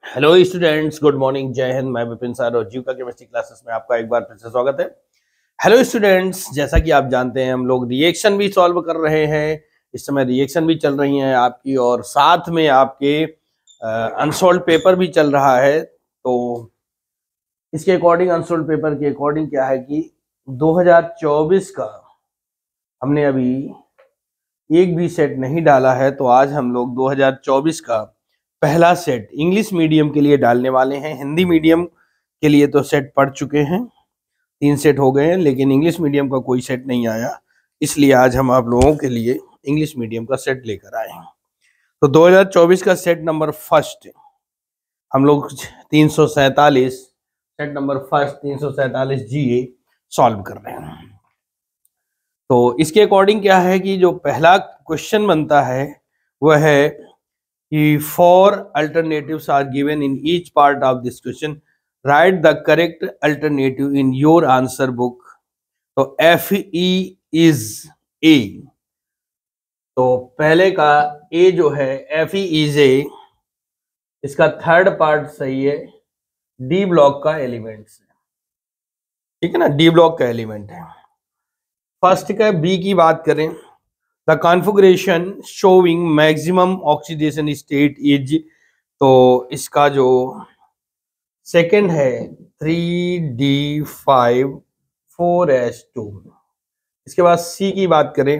Hello students, good morning, जय हिंद। मैं Vipin sir और जीव का केमिस्ट्री क्लासेस में आपका एक बार फिर से स्वागत है। हेलो स्टूडेंट्स, जैसा कि आप जानते हैं हम लोग रिएक्शन भी सॉल्व कर रहे हैं। इस समय रिएक्शन भी चल रही हैं आपकी, और साथ में आपके अनसोल्ड पेपर भी चल रहा है। तो इसके अकॉर्डिंग, अनसोल्ड पेपर के अकॉर्डिंग क्या है कि 2024 का हमने अभी एक भी सेट नहीं डाला है, तो आज हम लोग 2024 का पहला सेट इंग्लिश मीडियम के लिए डालने वाले हैं। हिंदी मीडियम के लिए तो सेट पढ़ चुके हैं, 3 सेट हो गए हैं, लेकिन इंग्लिश मीडियम का कोई सेट नहीं आया, इसलिए आज हम आप लोगों के लिए इंग्लिश मीडियम का सेट लेकर आए हैं। तो 2024 का सेट नंबर फर्स्ट हम लोग 347 सेट नंबर फर्स्ट 347 जीए सॉल्व कर रहे हैं। तो इसके अकॉर्डिंग क्या है कि जो पहला क्वेश्चन बनता है वह है कि four alternatives are given in each part of this question, write the correct alternative in your answer book. तो एफ ई इज ए, तो पहले का ए जो है एफ ई इज ए, इसका थर्ड पार्ट सही है, डी ब्लॉक का एलिमेंट है, ठीक है ना, डी ब्लॉक का एलिमेंट है। फर्स्ट का बी की बात करें, the configuration showing maximum oxidation state is, तो इसका जो सेकंड है 3D5 4S2। इसके बाद सी की बात करें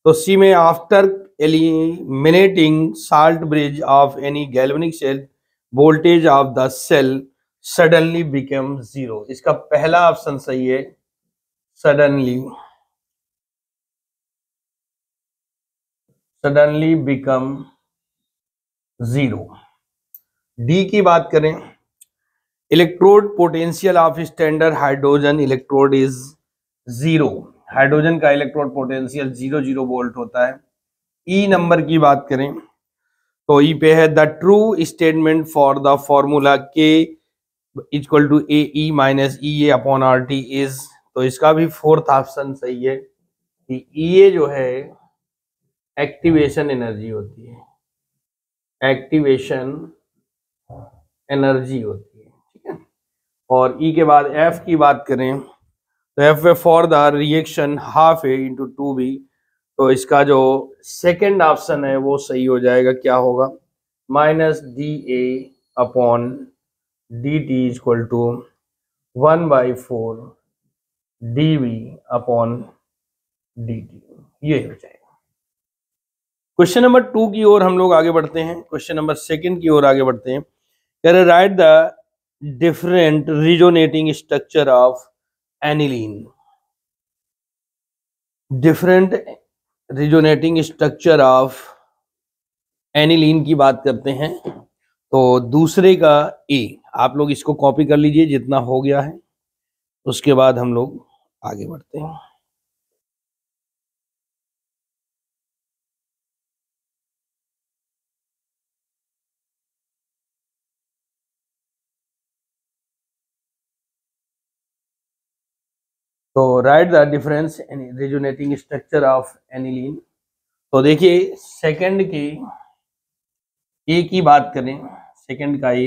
तो सी में after eliminating salt bridge of any galvanic cell voltage of the cell suddenly become zero. इसका पहला ऑप्शन सही है, सडनली बिकम जीरो। डी की बात करें, electrode potential of standard hydrogen electrode is zero. Hydrogen का इलेक्ट्रोड पोटेंशियल 0 वोल्ट होता है। ई नंबर की बात करें तो ई पे है the true statement for the formula K equal to A E minus E A upon R T is, तो इसका भी फोर्थ ऑप्शन सही है कि ई ए जो है एक्टिवेशन एनर्जी होती है, एक्टिवेशन एनर्जी होती है, ठीक है। और ई के बाद एफ की बात करें तो F for the reaction half A into 2b, तो इसका जो सेकेंड ऑप्शन है वो सही हो जाएगा। क्या होगा, minus d a upon d t equal to 1/4 d v upon d t, ये हो जाएगा। क्वेश्चन नंबर 2 की ओर हम लोग आगे बढ़ते हैं। क्वेश्चन नंबर 2 की ओर आगे बढ़ते हैं। Right the different resonating structure of aniline. Different resonating structure of aniline की बात करते हैं, तो दूसरे का ए, आप लोग इसको कॉपी कर लीजिए जितना हो गया है, उसके बाद हम लोग आगे बढ़ते हैं। तो right the difference in resonating structure of aniline. तो देखिए सेकंड की ए की बात करें, सेकंड का ए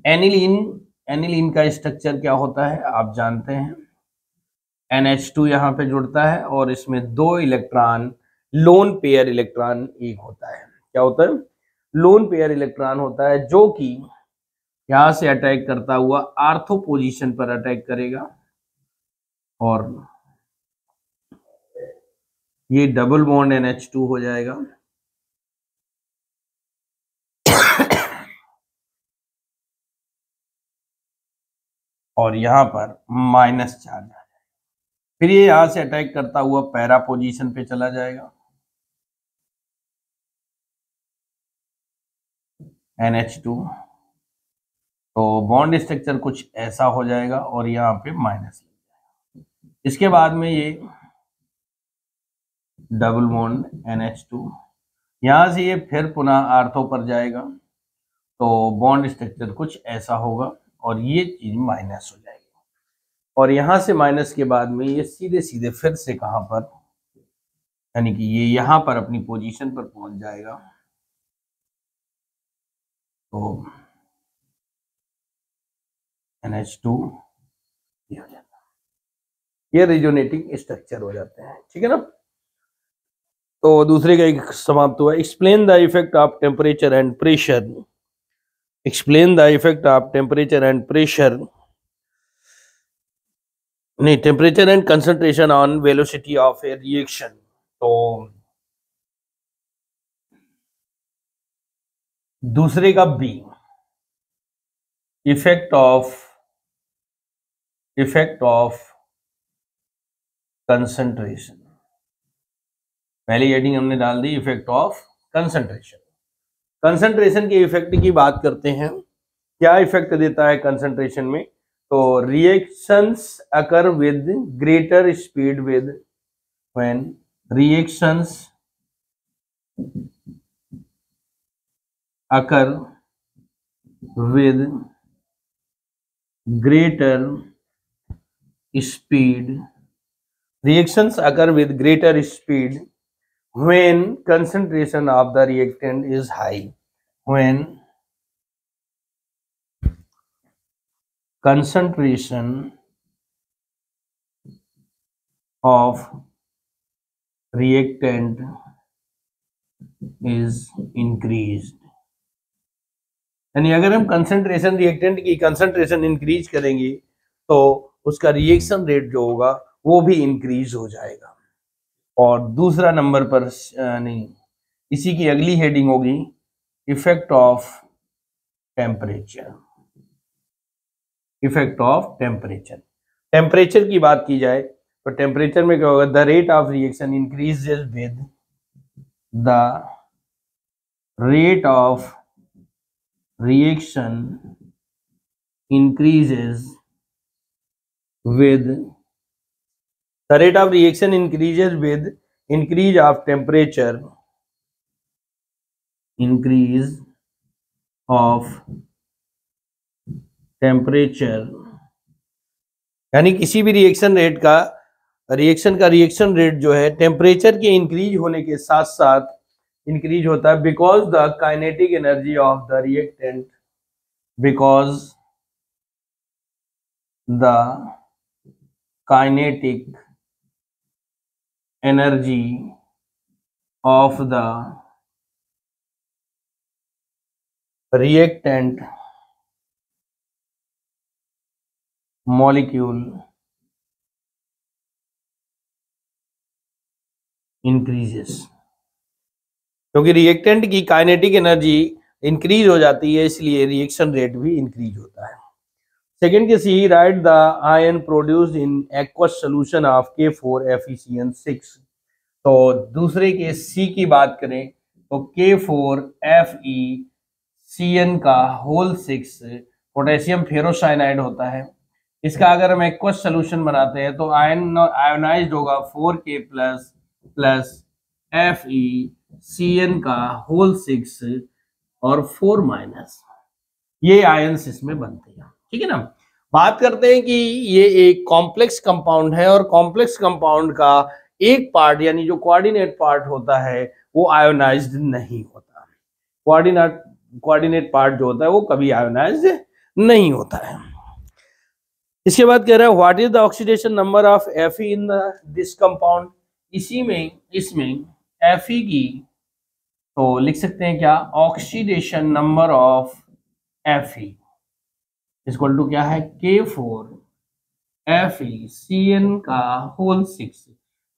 एनिलीन, एनिलीन का स्ट्रक्चर क्या होता है आप जानते हैं, NH2 यहाँ पे जुड़ता है और इसमें 2 इलेक्ट्रॉन, लोन पेयर इलेक्ट्रॉन एक होता है। क्या होता है, लोन पेयर इलेक्ट्रॉन होता है, जो कि यहाँ से अटैक करता हुआ आर्थो पोजीशन पर अटैक करेगा, और ये डबल बॉन्ड NH2 हो जाएगा। और यहाँ पर माइनस चार्ज आ जाएगा, फिर ये यहां से अटैक करता हुआ पैरा पोजीशन पे चला जाएगा, NH2, तो बॉन्ड स्ट्रक्चर कुछ ऐसा हो जाएगा और यहाँ पे माइनस लग जाएगा। इसके बाद में ये डबल बॉन्ड NH2, यहाँ से ये फिर पुनः आर्थो पर जाएगा, तो बॉन्ड स्ट्रक्चर कुछ ऐसा होगा और ये चीज माइनस हो जाएगी, और यहां से माइनस के बाद में ये सीधे सीधे फिर से कहां पर, यानी कि ये यहां पर अपनी पोजीशन पर पहुंच जाएगा। तो NH2 ये हो जाता है, ये रिजोनेटिंग स्ट्रक्चर हो जाते हैं, ठीक है ना। तो दूसरे का एक समाप्त हुआ। Explain the effect of temperature and pressure, explain the effect of temperature and pressure, नहीं, temperature and concentration on velocity of a reaction. तो दूसरे का बी, इफेक्ट ऑफ कंसंट्रेशन, पहली हेडिंग हमने डाल दी इफेक्ट ऑफ कंसंट्रेशन। कंसंट्रेशन के effect की बात करते हैं, क्या इफेक्ट देता है कंसंट्रेशन में। तो reactions occur with greater speed with when reactions occur with greater speed, reactions occur with greater speed when concentration of the reactant is high, when concentration of reactant is increased, यानी अगर हम concentration, reactant की concentration increase करेंगे तो उसका reaction rate जो होगा वो भी इंक्रीज हो जाएगा। और दूसरा नंबर पर नहीं, इसी की अगली हेडिंग होगी effect of temperature, effect of temperature. Temperature की बात की जाए तो टेम्परेचर में क्या होगा, the rate of reaction increases with the rate of reaction increases with the rate of reaction increases with increase of temperature, increase of temperature, यानी किसी भी रिएक्शन रेट का, रिएक्शन रेट जो है टेम्परेचर के इंक्रीज होने के साथ साथ इंक्रीज होता है, because the kinetic energy of the reactant, because the kinetic energy of the reactant molecule increases, क्योंकि रिएक्टेंट की काइनेटिक एनर्जी इंक्रीज हो जाती है इसलिए रिएक्शन रेट भी इंक्रीज होता है। सेकेंड के C, right the ion produced in aqueous solution of K4FeCN6। तो दूसरे के सी की बात करें तो K4FeCN का होल 6 पोटेशियम फेरोसाइनाइड होता है। इसका अगर हम एक्वस सोल्यूशन बनाते हैं तो आयोनाइज्ड होगा 4K प्लस FeCN का होल 6 और 4 माइनस, ये आयंस इसमें बनते हैं, ठीक है ना। बात करते हैं कि ये एक कॉम्प्लेक्स कंपाउंड है और कॉम्प्लेक्स कंपाउंड का एक पार्ट यानी जो कोऑर्डिनेट पार्ट होता है वो आयोनाइज्ड नहीं होता। कोऑर्डिनेट पार्ट जो होता है वो कभी आयोनाइज्ड नहीं होता है। इसके बाद कह रहा है what is the oxidation number of Fe in this compound. इसमें Fe की तो लिख सकते हैं क्या, oxidation number of Fe equal to क्या है, K4FeCN का होल 6।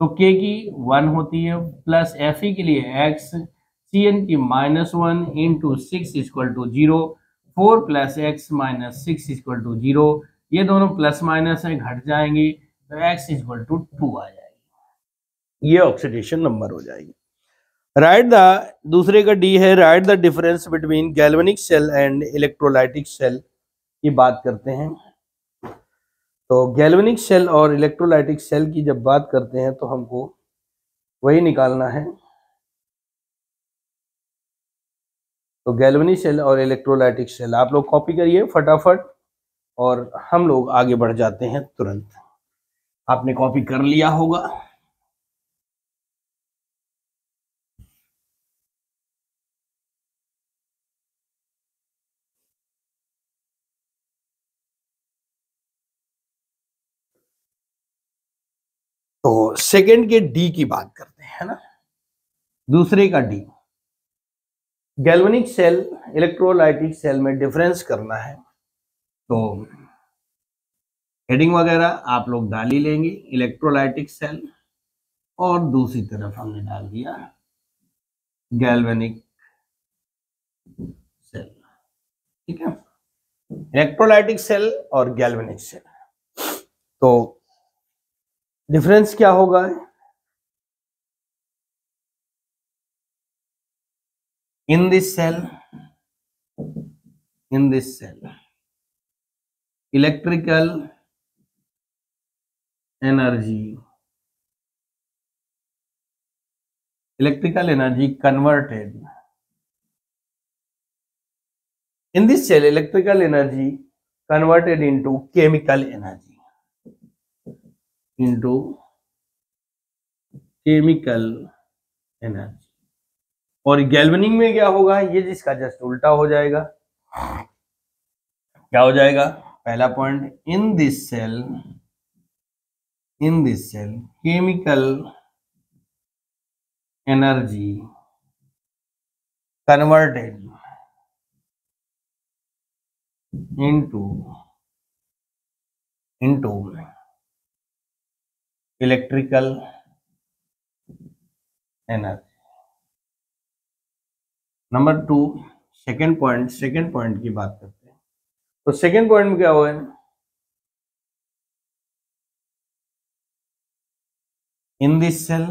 तो K की 1 होती है प्लस Fe के लिए x, Cn की -1 into 6 equal to 0, 4 plus x minus 6 equal to 0, ये दोनों प्लस माइनस है घट जाएंगे तो x इक्वल टू 2 आ जाएगी, ये ऑक्सीडेशन नंबर हो जाएगी। राइट द, दूसरे का डी है write the difference between galvanic cell and electrolytic cell की बात करते हैं। तो गैल्वेनिक सेल और इलेक्ट्रोलाइटिक सेल की जब बात करते हैं तो हमको वही निकालना है। तो गैल्वेनिक सेल और इलेक्ट्रोलाइटिक सेल आप लोग कॉपी करिए फटाफट और हम लोग आगे बढ़ जाते हैं तुरंत। आपने कॉपी कर लिया होगा। तो सेकंड के डी की बात करते हैं, है ना। दूसरे का D, galvanic cell electrolytic cell में डिफरेंस करना है, तो हेडिंग वगैरह आप लोग डाल ही लेंगे, इलेक्ट्रोलाइटिक सेल, और दूसरी तरफ हमने डाल दिया गैल्वेनिक सेल, ठीक है। इलेक्ट्रोलाइटिक सेल और गैल्वेनिक सेल, तो डिफरेंस क्या होगा, in this cell electrical energy converted in this cell, electrical energy converted into chemical energy, और गैल्वेनिंग में क्या होगा, ये जिसका जस्ट उल्टा हो जाएगा। क्या हो जाएगा, पहला point, in this cell chemical energy converted into electrical energy। Number 2, second point की बात करते हैं, तो सेकेंड पॉइंट में क्या हुआ है, in this cell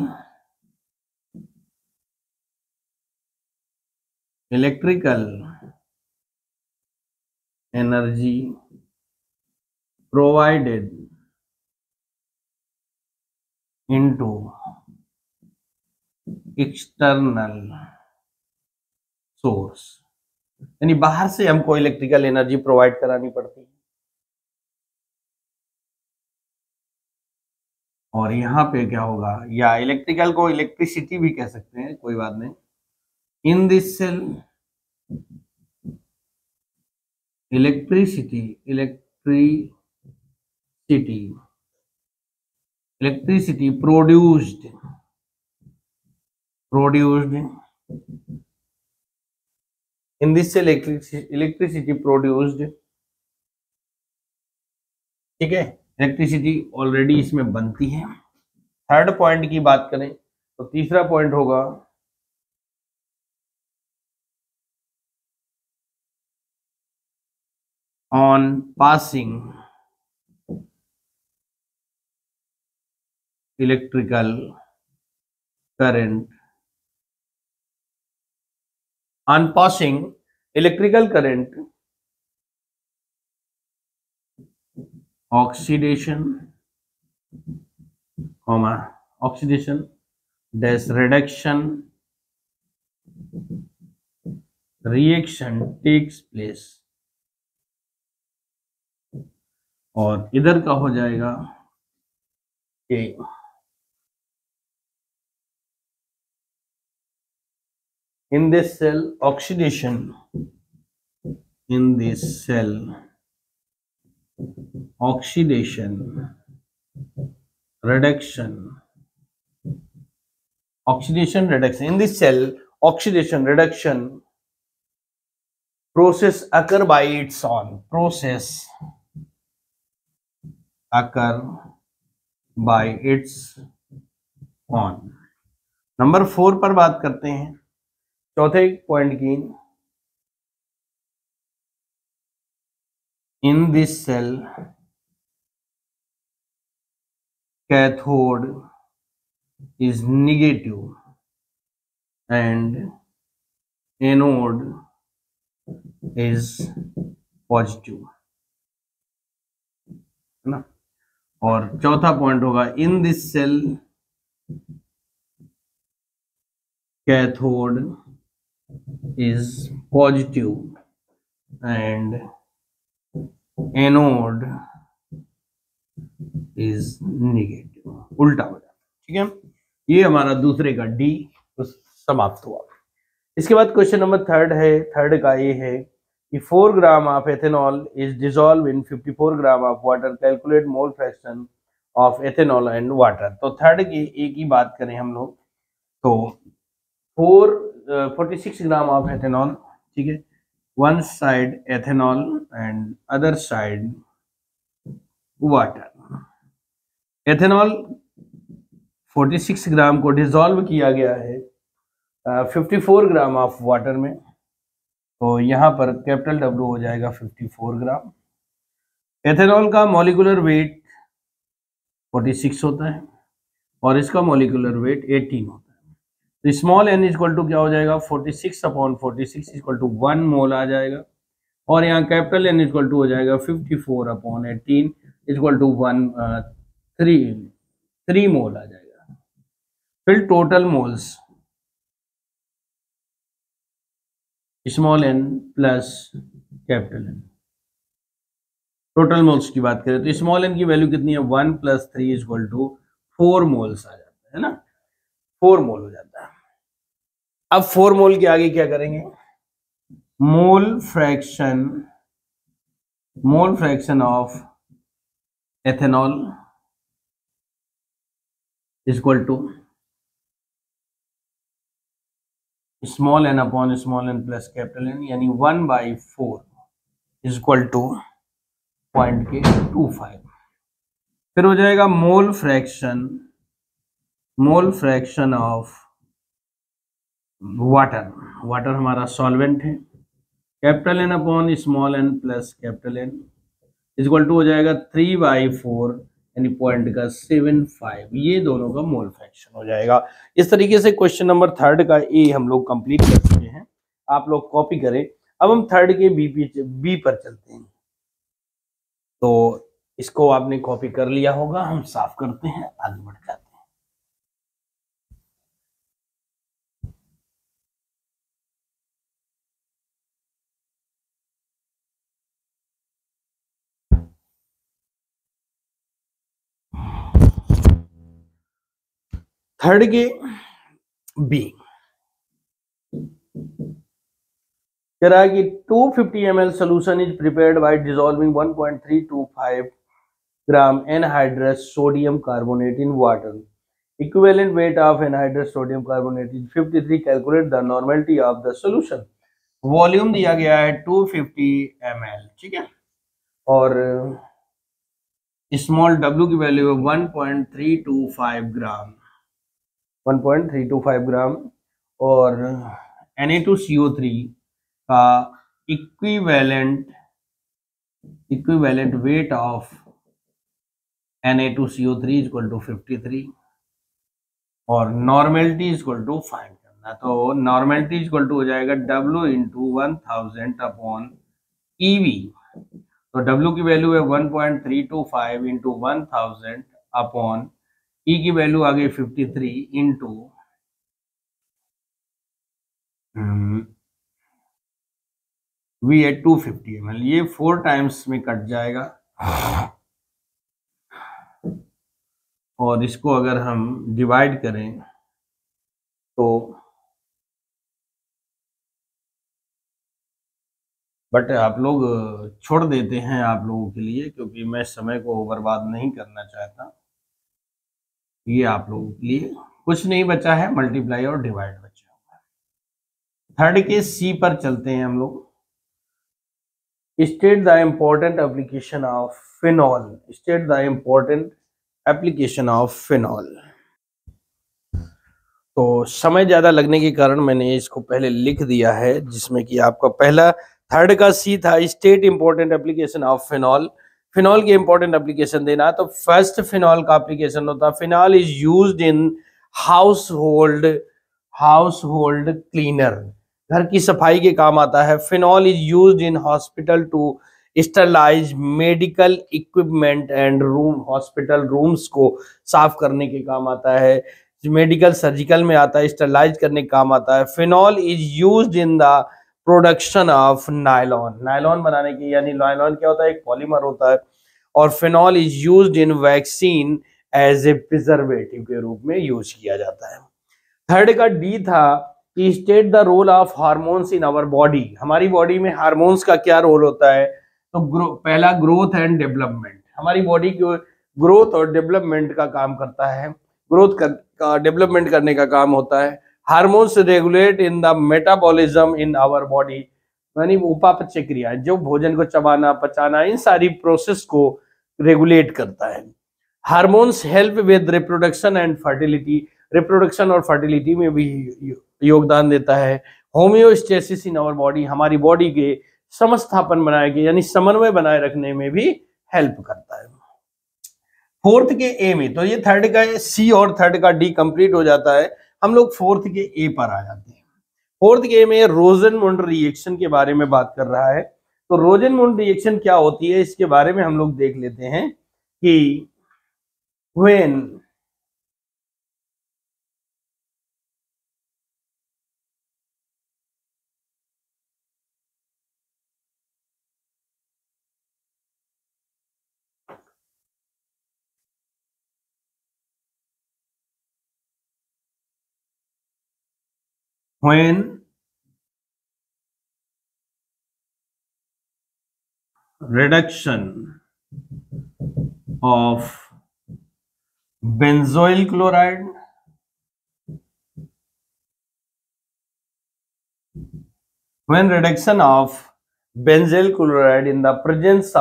electrical energy provided into external source, यानी बाहर से हमको इलेक्ट्रिकल एनर्जी प्रोवाइड करानी पड़ती है, और यहां पे क्या होगा, या इलेक्ट्रिकल को इलेक्ट्रिसिटी भी कह सकते हैं, कोई बात नहीं। In this cell electricity produced in this cell electricity produced, ठीक है, इलेक्ट्रिसिटी ऑलरेडी इसमें बनती है। थर्ड पॉइंट की बात करें तो तीसरा पॉइंट होगा, on passing electrical current oxidation dash reaction takes place, और इधर का हो जाएगा कि in this cell oxidation reduction in this cell oxidation reduction process occur by its own। Number 4 पर बात करते हैं, चौथे पॉइंट की, in this cell cathode is negative and anode is positive, है ना। और चौथा पॉइंट होगा, in this cell cathode is positive and anode is negative, उल्टा हो जाता है, ठीक है। ये हमारा दूसरे का डी समाप्त हुआ। इसके बाद क्वेश्चन नंबर थर्ड का ये है कि 4 gram of ethanol is dissolve in 54 gram of water, calculate mole fraction of ethanol and water. तो थर्ड की ए की बात करें हम लोग तो 46 ग्राम ऑफ एथेनॉल, ठीक है, one side ethanol and other side water. Ethanol 46 ग्राम को डिसॉल्व किया गया है 54 ग्राम ऑफ वाटर में, तो यहाँ पर कैपिटल डब्ल्यू हो जाएगा 54 ग्राम। एथेनॉल का मॉलिक्यूलर वेट 46 होता है और इसका मॉलिक्यूलर वेट 18 होता है। तो स्मॉल एन इक्वल टू क्या हो जाएगा 46/46 इक्वल टू 1 मोल आ जाएगा, और यहाँ कैपिटल एन इक्वल टू हो जाएगा 54/18 इक्वल टू 3 मोल आ जाएगा। फिर total moles small n plus capital N, total moles की बात करें तो स्मॉल एन की वैल्यू कितनी है 1 + 3 इक्वल टू 4 मोल्स आ जाता है ना, 4 मोल हो जाता है। अब 4 मोल के आगे क्या करेंगे, mole fraction of ethanol equal to small n upon small n plus capital N, यानी 1/4 इक्वल टू 0.25। फिर हो जाएगा मोल फ्रैक्शन ऑफ वाटर हमारा सॉल्वेंट है, capital N upon small n plus capital N equal to हो जाएगा 3/4 यानी 0.75। ये दोनों का मोल फ्रैक्शन हो जाएगा। इस तरीके से क्वेश्चन नंबर थर्ड का ए हम लोग कंप्लीट कर चुके हैं, आप लोग कॉपी करें। अब हम थर्ड के बी पर चलते हैं। तो इसको आपने कॉपी कर लिया होगा, हम साफ करते हैं, आगे बढ़ जाते हैं। थर्ड के बी कह रहा है कि 250 ml solution is prepared by dissolving 1.325 gram anhydrous sodium carbonate in water. Equivalent weight of anhydrous sodium carbonate is 53. Calculate the normality of the solution. Volume दिया गया है 250 ml, ठीक है, और स्मॉल w की वैल्यू है 1.325 ग्राम और Na2CO3 का equivalent weight of Na2CO3 equal to 53 और नॉर्मेलिटी इक्वल टू फाइंड करना। तो नॉर्मेलिटी इक्वल टू हो जाएगा W इंटू 1000 अपॉन EV। तो W की वैल्यू है 1.325 इंटू 1000 अपॉन E की वैल्यू आ गई 53 इंटू V है 250 ml। ये 4 टाइम्स में कट जाएगा और इसको अगर हम डिवाइड करें तो बट आप लोग छोड़ देते हैं आप लोगों के लिए, क्योंकि मैं समय को बर्बाद नहीं करना चाहता। ये आप लोगों के लिए कुछ नहीं बचा है, मल्टीप्लाई और डिवाइड बचा हुआ। थर्ड के सी पर चलते हैं हम लोग। State the important application of phenol. तो समय ज्यादा लगने के कारण मैंने इसको पहले लिख दिया है, जिसमें कि आपका पहला थर्ड का सी था state important application of phenol. Phenol के इंपॉर्टेंट एप्लीकेशन देना, तो फर्स्ट फिनॉल का एप्लीकेशन होता है phenol is used in household cleaner, घर की सफाई के काम आता है। Phenol is used in hospital to sterilize medical equipment and hospital rooms को साफ करने के काम आता है। मेडिकल सर्जिकल में आता है, स्टरलाइज करने का काम आता है। Phenol is used in the production of nylon बनाने की, यानी नायलॉन क्या होता है, एक पॉलीमर होता है। और phenol is used in vaccine as a preservative के रूप में यूज किया जाता है। थर्ड का डी था कि state the role of hormones in our body. हमारी बॉडी में हार्मोन्स का क्या रोल होता है, तो पहला ग्रोथ एंड डेवलपमेंट। हमारी बॉडी को ग्रोथ और डेवलपमेंट का काम करता है, ग्रोथ का डेवलपमेंट करने का काम होता है। Hormones regulate in the metabolism in our body, यानी उपापचय क्रियाएं, जो भोजन को चबाना पचाना इन सारी प्रोसेस को रेगुलेट करता है। Hormones help with reproduction and fertility, reproduction और फर्टिलिटी में भी योगदान देता है। होम्योस्टेसिस इन आवर बॉडी, हमारी बॉडी के समस्थापन बनाए के यानी समन्वय बनाए रखने में भी हेल्प करता है। फोर्थ के ए में, तो ये थर्ड का सी और थर्ड का डी कंप्लीट हो जाता है, हम लोग फोर्थ के ए पर आ जाते हैं। फोर्थ के ए में रोजनमुंड रिएक्शन के बारे में बात कर रहा है। तो रोजनमुंड रिएक्शन क्या होती है इसके बारे में हम लोग देख लेते हैं कि when reduction of benzoyl chloride when reduction of benzyl chloride in the presence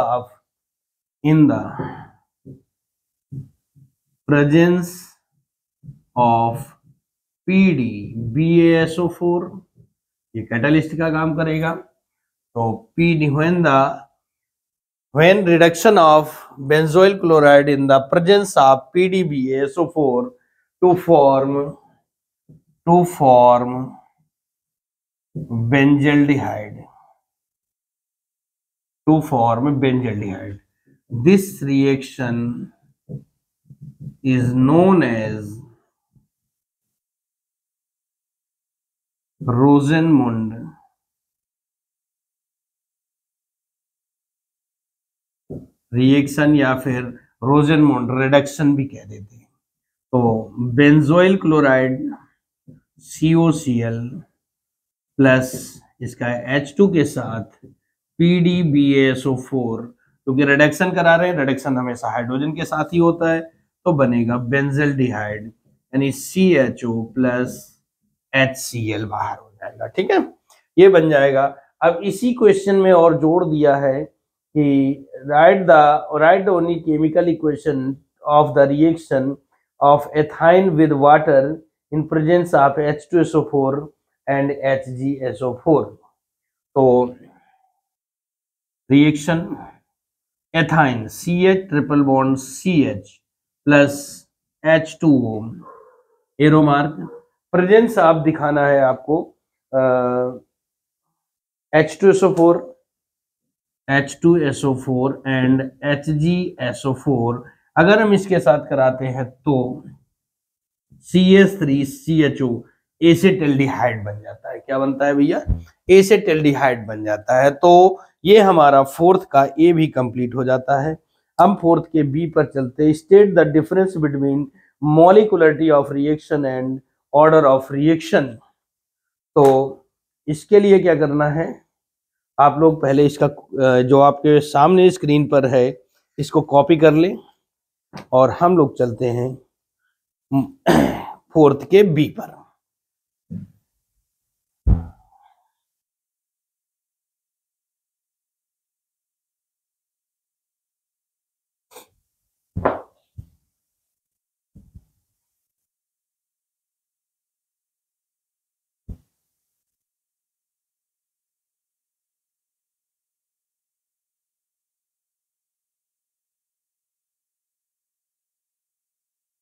of PDBaSO4, ये कैटालिस्ट का काम करेगा। तो when reduction of benzoyl chloride in the presence of PDBaSO4 to form benzaldehyde, this reaction is known as रोजनमुंड reaction या फिर रोजनमुंड reduction भी कह देते हैं। तो बेंजोइल क्लोराइड COCl प्लस इसका H2 के साथ PDBaSO4, क्योंकि रिडक्शन करा रहे हैं, रिडक्शन हमेशा हाइड्रोजन के साथ ही होता है, तो बनेगा बेंजल्डिहाइड यानी CHO प्लस HCl बाहर हो जाएगा। ठीक है, ये बन जाएगा। अब इसी क्वेश्चन में और जोड़ दिया है कि right the only chemical equation of the reaction of ethyne with water in presence of H2SO4 and HgSO4। तो reaction ethyne CH triple bond CH plus H2O, arrow mark, presence आप दिखाना है आपको H2SO4 एंड HgSO4। अगर हम इसके साथ कराते हैं तो CH3CHO एसेटल्डिहाइड बन जाता है। क्या बनता है भैया? एसेटल्डिहाइड बन जाता है। तो ये हमारा फोर्थ का ए भी कंप्लीट हो जाता है। हम फोर्थ के बी पर चलते हैं। State the difference between molecularity of reaction and order of reaction. तो इसके लिए क्या करना है, आप लोग पहले इसका जो आपके सामने स्क्रीन पर है इसको कॉपी कर लें और हम लोग चलते हैं फोर्थ के बी पर।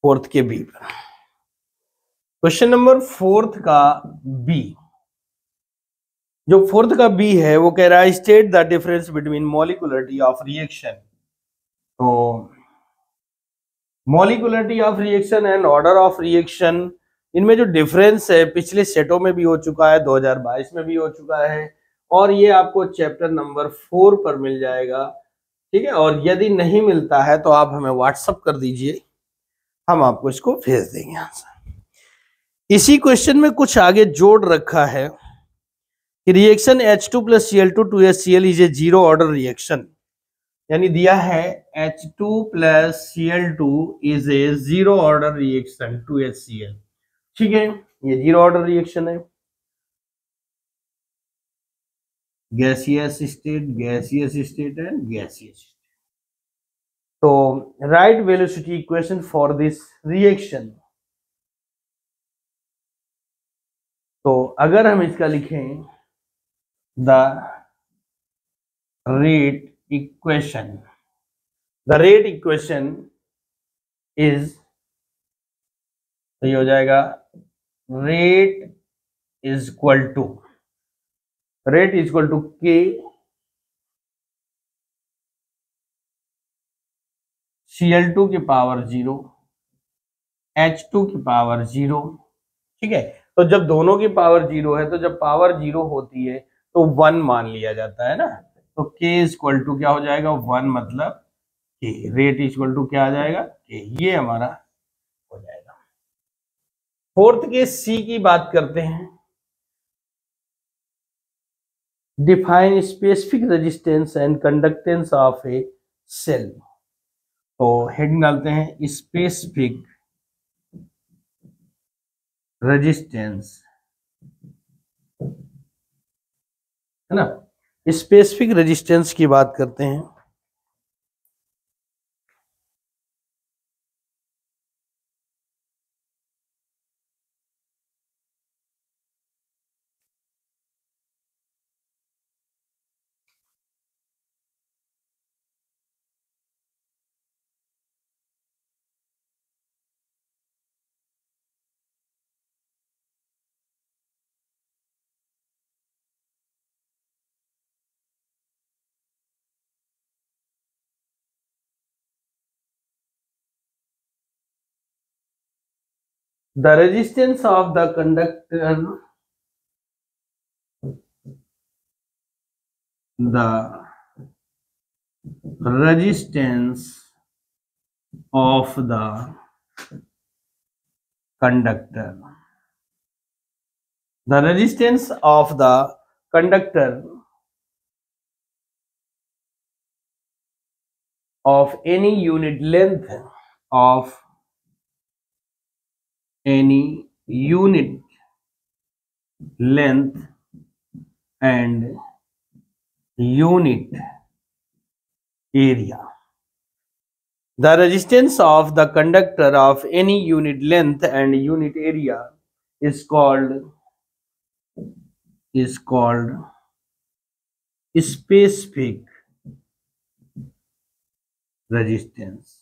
फोर्थ के बी पर क्वेश्चन नंबर फोर्थ का बी, जो फोर्थ का बी है वो कह रहा है state the difference between molecularity of reaction. तो molecularity of reaction and order of reaction, इनमें जो डिफरेंस है पिछले सेटों में भी हो चुका है, 2022 में भी हो चुका है, और ये आपको चैप्टर नंबर 4 पर मिल जाएगा। ठीक है, और यदि नहीं मिलता है तो आप हमें व्हाट्सअप कर दीजिए, हम आपको इसको भेज देंगे आंसर। इसी क्वेश्चन में कुछ आगे जोड़ रखा है कि reaction H2 + Cl2 2HCl is a zero order reaction, यानी दिया है H2 plus Cl2 is a zero order reaction to HCl। ठीक है, ये जीरो ऑर्डर रिएक्शन है, gaseous state, gaseous state and gaseous state. तो right velocity equation for this reaction. तो अगर हम इसका लिखें the rate equation, the rate equation is, तो ये हो जाएगा rate is equal to, rate is equal to के Cl2 की पावर 0 H2 की पावर 0। ठीक है, तो जब दोनों की पावर 0 है, तो जब पावर 0 होती है तो 1 मान लिया जाता है ना, तो K इज इक्वल टू क्या हो जाएगा 1, मतलब K, rate is equal to क्या आ जाएगा K, ये हमारा हो जाएगा। फोर्थ केस C की बात करते हैं। Define specific resistance and conductance of a cell. तो हेडिंग डालते हैं स्पेसिफिक रेजिस्टेंस, है ना, स्पेसिफिक रेजिस्टेंस की बात करते हैं। The resistance of the conductor, the resistance of the conductor, the resistance of the conductor of any unit length, of any unit length and unit area. The resistance of the conductor of any unit length and unit area is called specific resistance।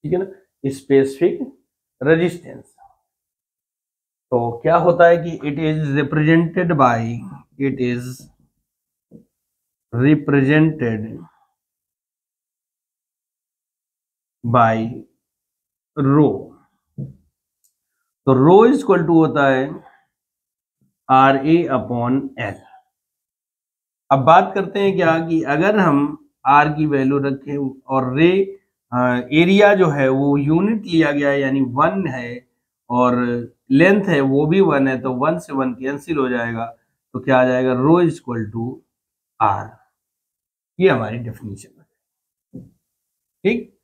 ठीक है ना, specific resistance. तो क्या होता है कि it is represented by रो। तो रो is equal to होता है RA/L। अब बात करते हैं क्या कि अगर हम R की वैल्यू रखें और रे एरिया जो है वो यूनिट लिया गया है, यानी 1 है, और लेंथ है वो भी 1 है, तो 1 से 1 कैंसिल हो जाएगा, तो क्या आ जाएगा रो इज इक्वल टू R। ये हमारी डेफिनेशन है। ठीक,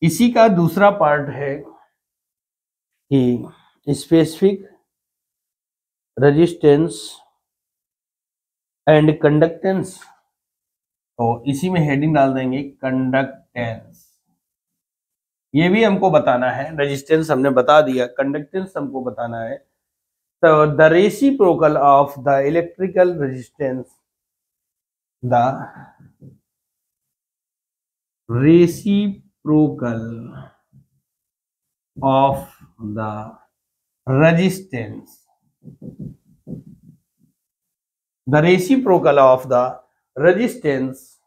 इसी का दूसरा पार्ट है कि स्पेसिफिक रेजिस्टेंस एंड कंडक्टेंस। तो इसी में हेडिंग डाल देंगे कंडक्टेंस। ये भी हमको बताना है, रेजिस्टेंस हमने बता दिया, कंडक्टेंस हमको बताना है। तो the reciprocal of the electrical resistance, the reciprocal of the resistance, the reciprocal of the resistance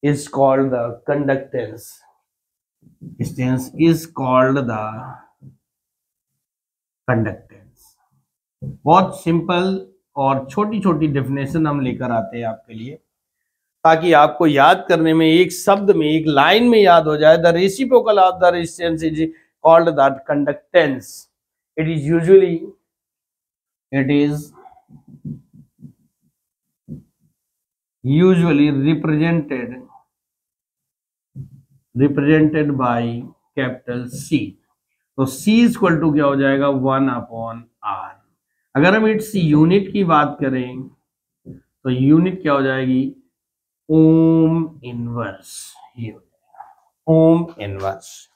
is called the conductance। Resistance is called the conductance। बहुत सिंपल और छोटी छोटी डेफिनेशन हम लेकर आते हैं आपके लिए, ताकि आपको याद करने में एक शब्द में, एक लाइन में याद हो जाए। The reciprocal of the resistance is called the conductance. It is usually usually represented by capital C। तो C इक्वल टू क्या हो जाएगा 1/r। अगर हम इट्स यूनिट की बात करें तो यूनिट क्या हो जाएगी ओम इनवर्स। ये हो जाएगा ओम इनवर्स।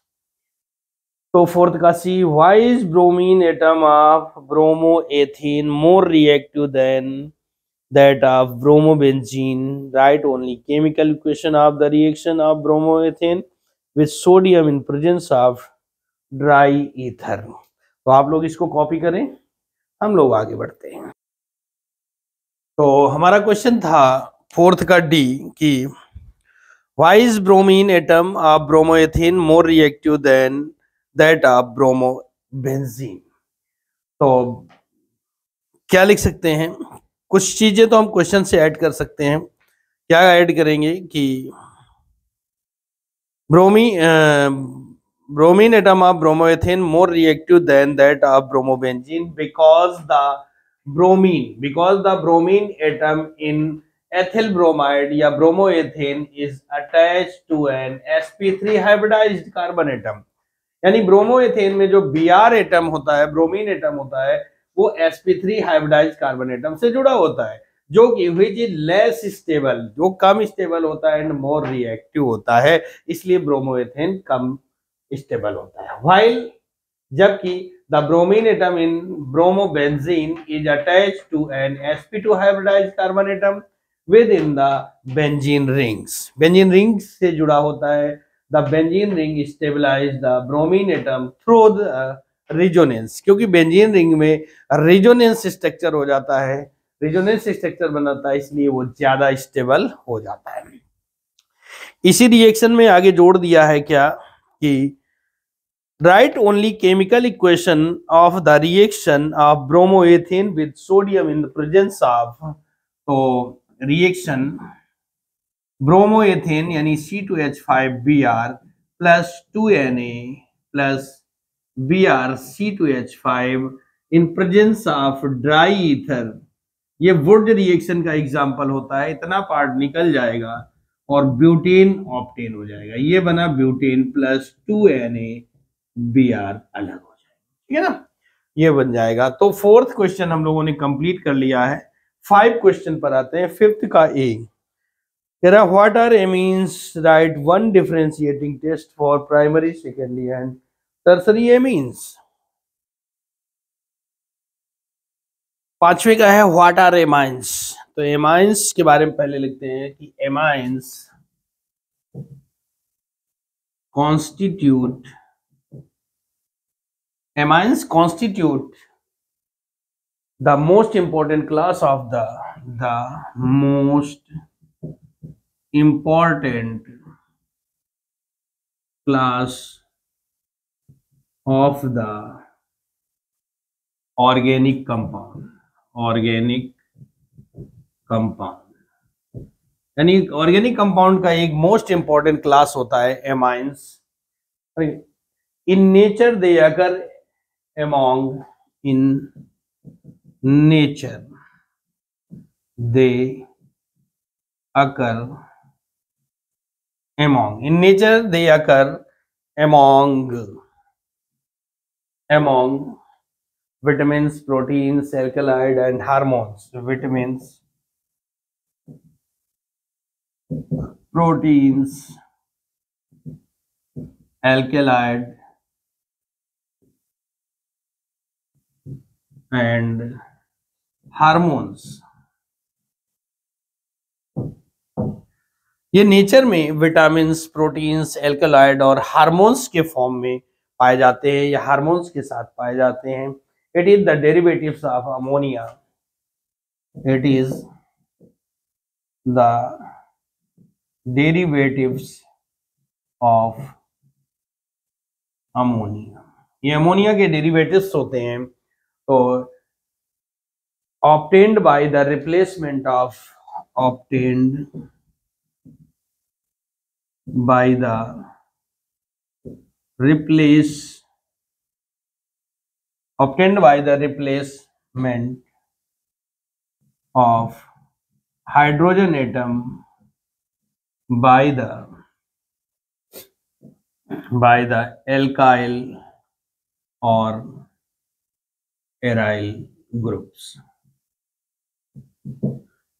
तो फोर्थ का C, why is bromine atom of bromoethane more reactive than that of bromobenzene? Right only chemical equation of the reaction of bromoethane with sodium in presence of dry ether. तो आप लोग इसको copy करें, हम लोग आगे बढ़ते हैं। तो हमारा क्वेश्चन था फोर्थ का डी कि why is bromine atom of bromoethane more reactive than that of bromobenzene? तो क्या लिख सकते हैं, कुछ चीजें तो हम क्वेश्चन से ऐड कर सकते हैं। क्या ऐड करेंगे कि bromine atom of bromoethane more reactive than that of bromobenzene because the bromine atom in ethyl bromide या bromoethane is attached to an sp3 hybridized carbon atom। यानी ब्रोमोएथेन में जो Br एटम होता है, ब्रोमीन एटम होता है, वो sp3 हाइब्रिडाइज्ड कार्बन एटम से जुड़ा होता है, जो कि which is लेस स्टेबल, जो कम स्टेबल होता है एंड मोर रिएक्टिव होता है, इसलिए ब्रोमोएथेन कम स्टेबल होता है। व्हाइल जबकि the bromine atom in bromobenzene is attached to an sp2 hybridized carbon atom with in the benzene rings. Benzene rings से जुड़ा होता है। The benzene ring stabilize the bromine atom through the resonance, क्योंकि benzene ring में resonance structure हो जाता है, resonance structure बनाता है, इसलिए वो ज्यादा स्टेबल हो जाता है। इसी रिएक्शन में आगे जोड़ दिया है क्या कि right only chemical equation of the reaction of bromoethane with sodium in the presence of, तो रिएक्शन ब्रोमोएथेन यानी C2H5Br plus 2Na plus BrC2H5 in presence of dry ether, ये वुड रिएक्शन का एग्जांपल होता है। इतना पार्ट निकल जाएगा और ब्यूटेन ऑप्टेन हो जाएगा। ये बना ब्यूटेन प्लस 2Na Br अलग हो जाएगा, ठीक है ना, ये बन जाएगा। तो फोर्थ क्वेश्चन हम लोगों ने कंप्लीट कर लिया है। 5 क्वेश्चन पर आते हैं। फिफ्थ का ए, what are amines? Write one differentiating test for primary, secondary and tertiary amines। पांचवे का है व्हाट आर एमाइंस। तो एमाइंस के बारे में पहले लिखते हैं कि amines constitute the most important class of the most important class of the organic compound। यानी ऑर्गेनिक कंपाउंड का एक मोस्ट इंपॉर्टेंट क्लास होता है amines. In nature they occur among, in nature they occur among, in nature they occur among vitamins, proteins, alkaloid and hormones। vitamins, proteins, alkaloid and hormones। ये nature में vitamins, proteins, alkaloid और hormones के form में पाए जाते हैं या hormones के साथ पाए जाते हैं। It is the derivatives of ammonia. It is the derivatives of ammonia. ये अमोनिया के डेरिवेटिव्स होते हैं। तो obtained by the replacement of by the obtained by the replacement of hydrogen atom by the alkyl or aryl groups।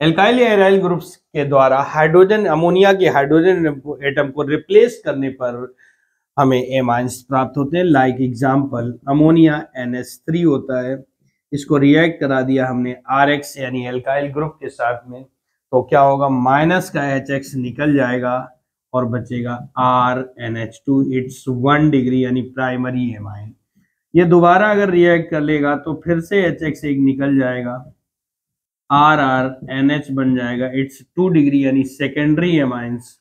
Alkyl या aryl groups के द्वारा hydrogen ammonia के hydrogen atom को रिप्लेस करने पर हमें एमाइंस प्राप्त होते हैं। लाइक एग्जांपल अमोनिया NH3 होता है, इसको रिएक्ट करा दिया हमने RX यानी एल्काइल ग्रुप के साथ में, तो क्या होगा, माइनस का HX निकल जाएगा और बचेगा RNH2। इट्स 1 डिग्री यानी प्राइमरी एमाइन। ये दोबारा अगर रिएक्ट कर लेगा तो फिर से HX एक निकल जाएगा, RRNH बन जाएगा। इट्स 2 डिग्री यानी सेकेंडरी एमाइंस।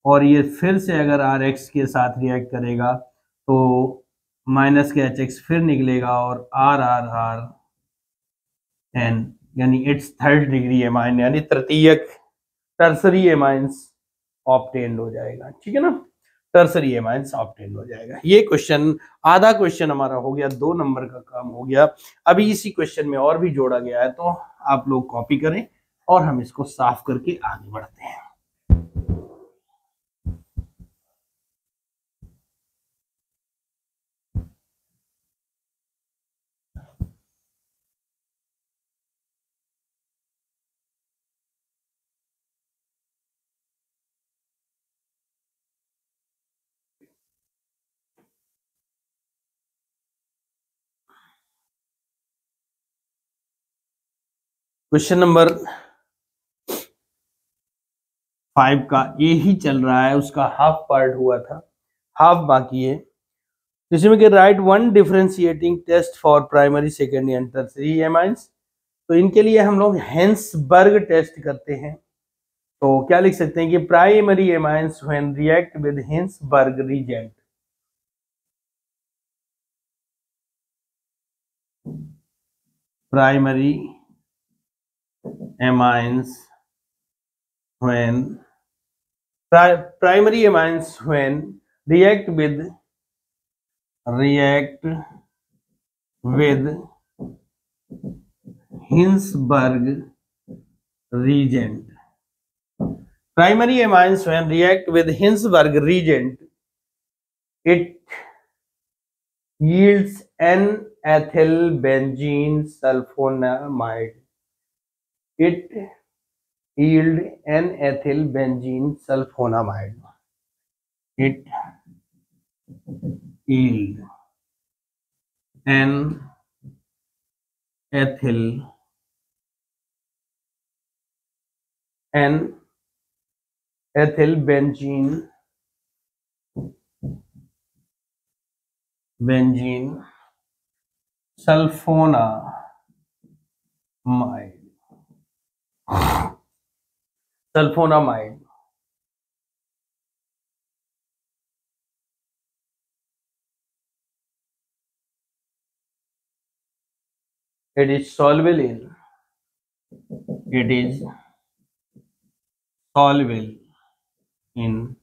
और ये फिर से अगर RX के साथ रिएक्ट करेगा तो माइनस के HX फिर निकलेगा और RRRN यानी इट्स 3rd डिग्री एमाइन यानी तृतीयक टर्सरी एमाइंस ऑब्टेन्ड हो जाएगा। ठीक है ना, टर्सरी एमाइंस ऑब्टेन्ड हो जाएगा। ये क्वेश्चन, आधा क्वेश्चन हमारा हो गया, 2 नंबर का काम हो गया। अभी इसी क्वेश्चन में और भी जोड़ा गया है, तो आप लोग कॉपी करें और हम इसको साफ करके आगे बढ़ते हैं। क्वेश्चन नंबर 5 का ए ही चल रहा है, उसका हाफ पार्ट हुआ था, हाफ बाकी है। इसमें कि write one differentiating test for primary secondary and tertiary amines. तो इनके लिए हम लोग हेंसबर्ग टेस्ट करते हैं। तो क्या लिख सकते हैं कि primary amines when react with Hinsberg reagent, primary amines when primary amines when react with Hinsberg reagent। Primary amines when react with Hinsberg reagent, it yields N-ethylbenzene sulfonamide। It yield N-ethylbenzene sulfonamide। It yield N-ethylbenzene sulfonamide। Sulfonamide it is soluble in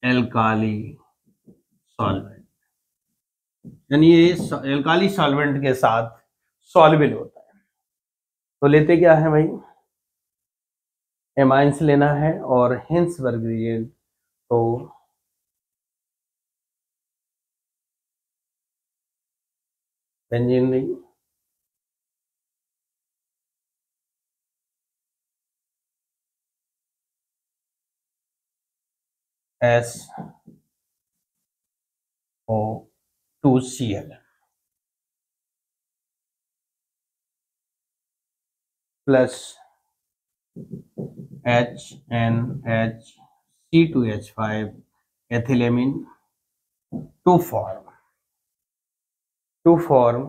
alkali solvent, यानी ये alkali solvent के साथ soluble होता है। तो लेते क्या है भाई, एमाइंस लेना है और हिंसबर्ग रिएजेंट। तो बेंजीन नहीं, SO2Cl plus HNHC2H5 ethylamine to form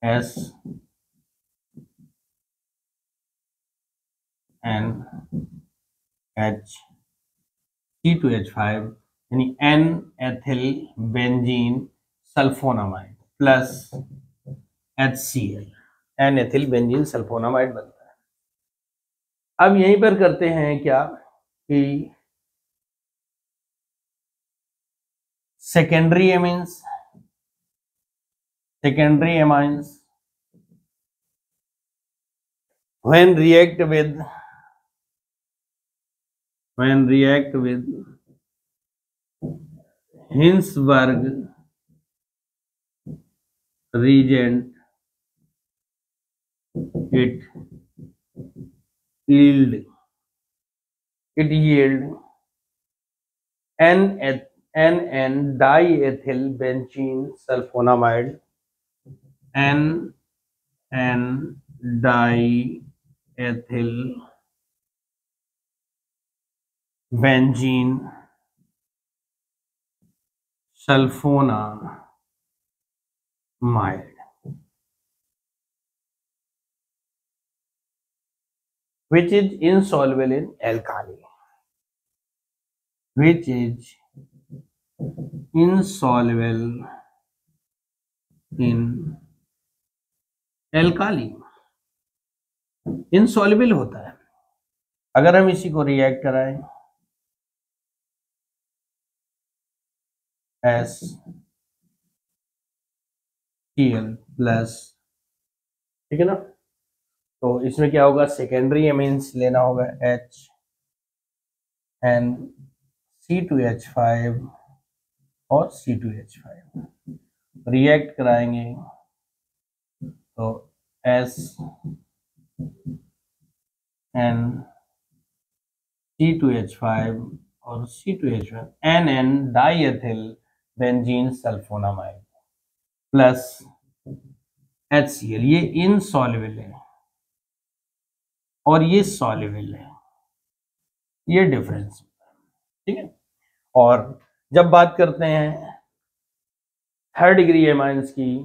SNHC2H5 यानी N-एथिलबेंजीन सल्फोनामाइड प्लस HCl, N-एथिलबेंजीन सल्फोनामाइड बनता है। अब यहीं पर करते हैं क्या कि secondary एमिन्स secondary amines when react with Hinsberg reagent, it yield NN diethyl benzene sulfonamide, NN diethyl benzene sulfonamide, which is insoluble in alkali, which is insoluble in alkali, insoluble होता है। अगर हम इसी को रिएक्ट कराएं HCl प्लस, ठीक है ना, तो इसमें क्या होगा, सेकेंडरी एमीन्स लेना होगा HNC2H5 और C2H5, रिएक्ट कराएंगे तो SNC2H5 और C2H5, NN diethyl benzene sulphonamide plus HCl, ये इनसॉल्युबल है और ये सॉल्युबल है, ये डिफरेंस, ठीक है। और जब बात करते हैं थर्ड डिग्री एमाइंस की,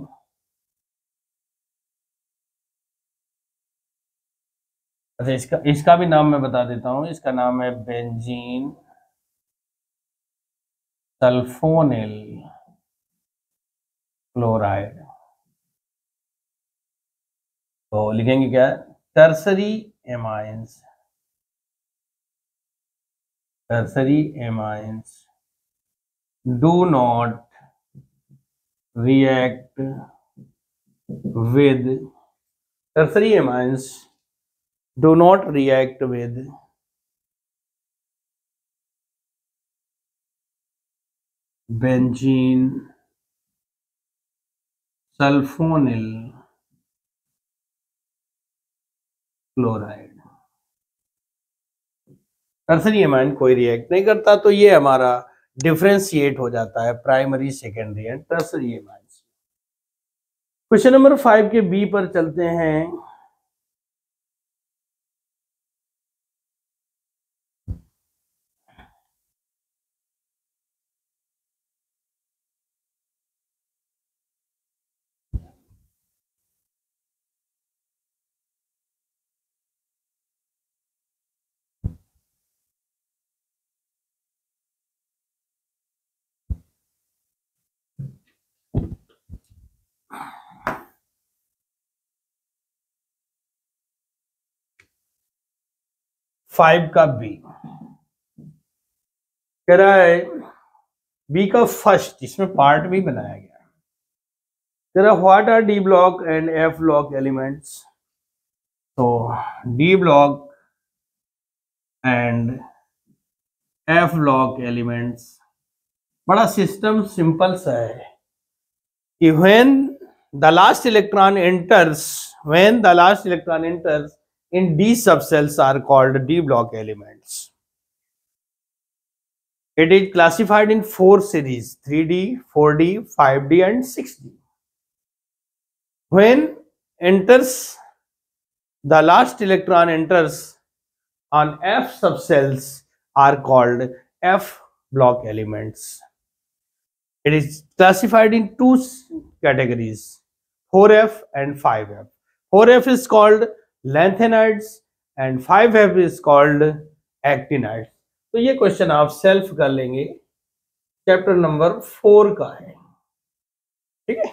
अच्छा इसका भी नाम मैं बता देता हूं, इसका नाम है बेंजीन सल्फोनिल क्लोराइड। तो लिखेंगे क्या, tertiary amines do not react with tertiary amines do not react with benzene sulfonyl chloride. Tertiary amine कोई रिएक्ट नहीं करता, तो ये हमारा डिफरेंशिएट हो जाता है primary, secondary and tertiary amines. Question number 5 के बी पर चलते हैं। फाइव का बी कह रहा है, बी का फर्स्ट, इसमें पार्ट भी बनाया गया है, कह रहा what are D block and F block elements. तो D block and F block elements, बड़ा सिस्टम सिंपल सा है कि when the last electron enters in D subcells are called D block elements. It is classified in 4 series, 3D, 4D, 5D and 6D. When the last electron enters on F subcells are called F block elements. It is classified in 2 categories, 4F and 5F. 4F is called lanthanides and 5F is called actinides. तो ये question आप self कर लेंगे, chapter number 4 का है, ठीक है।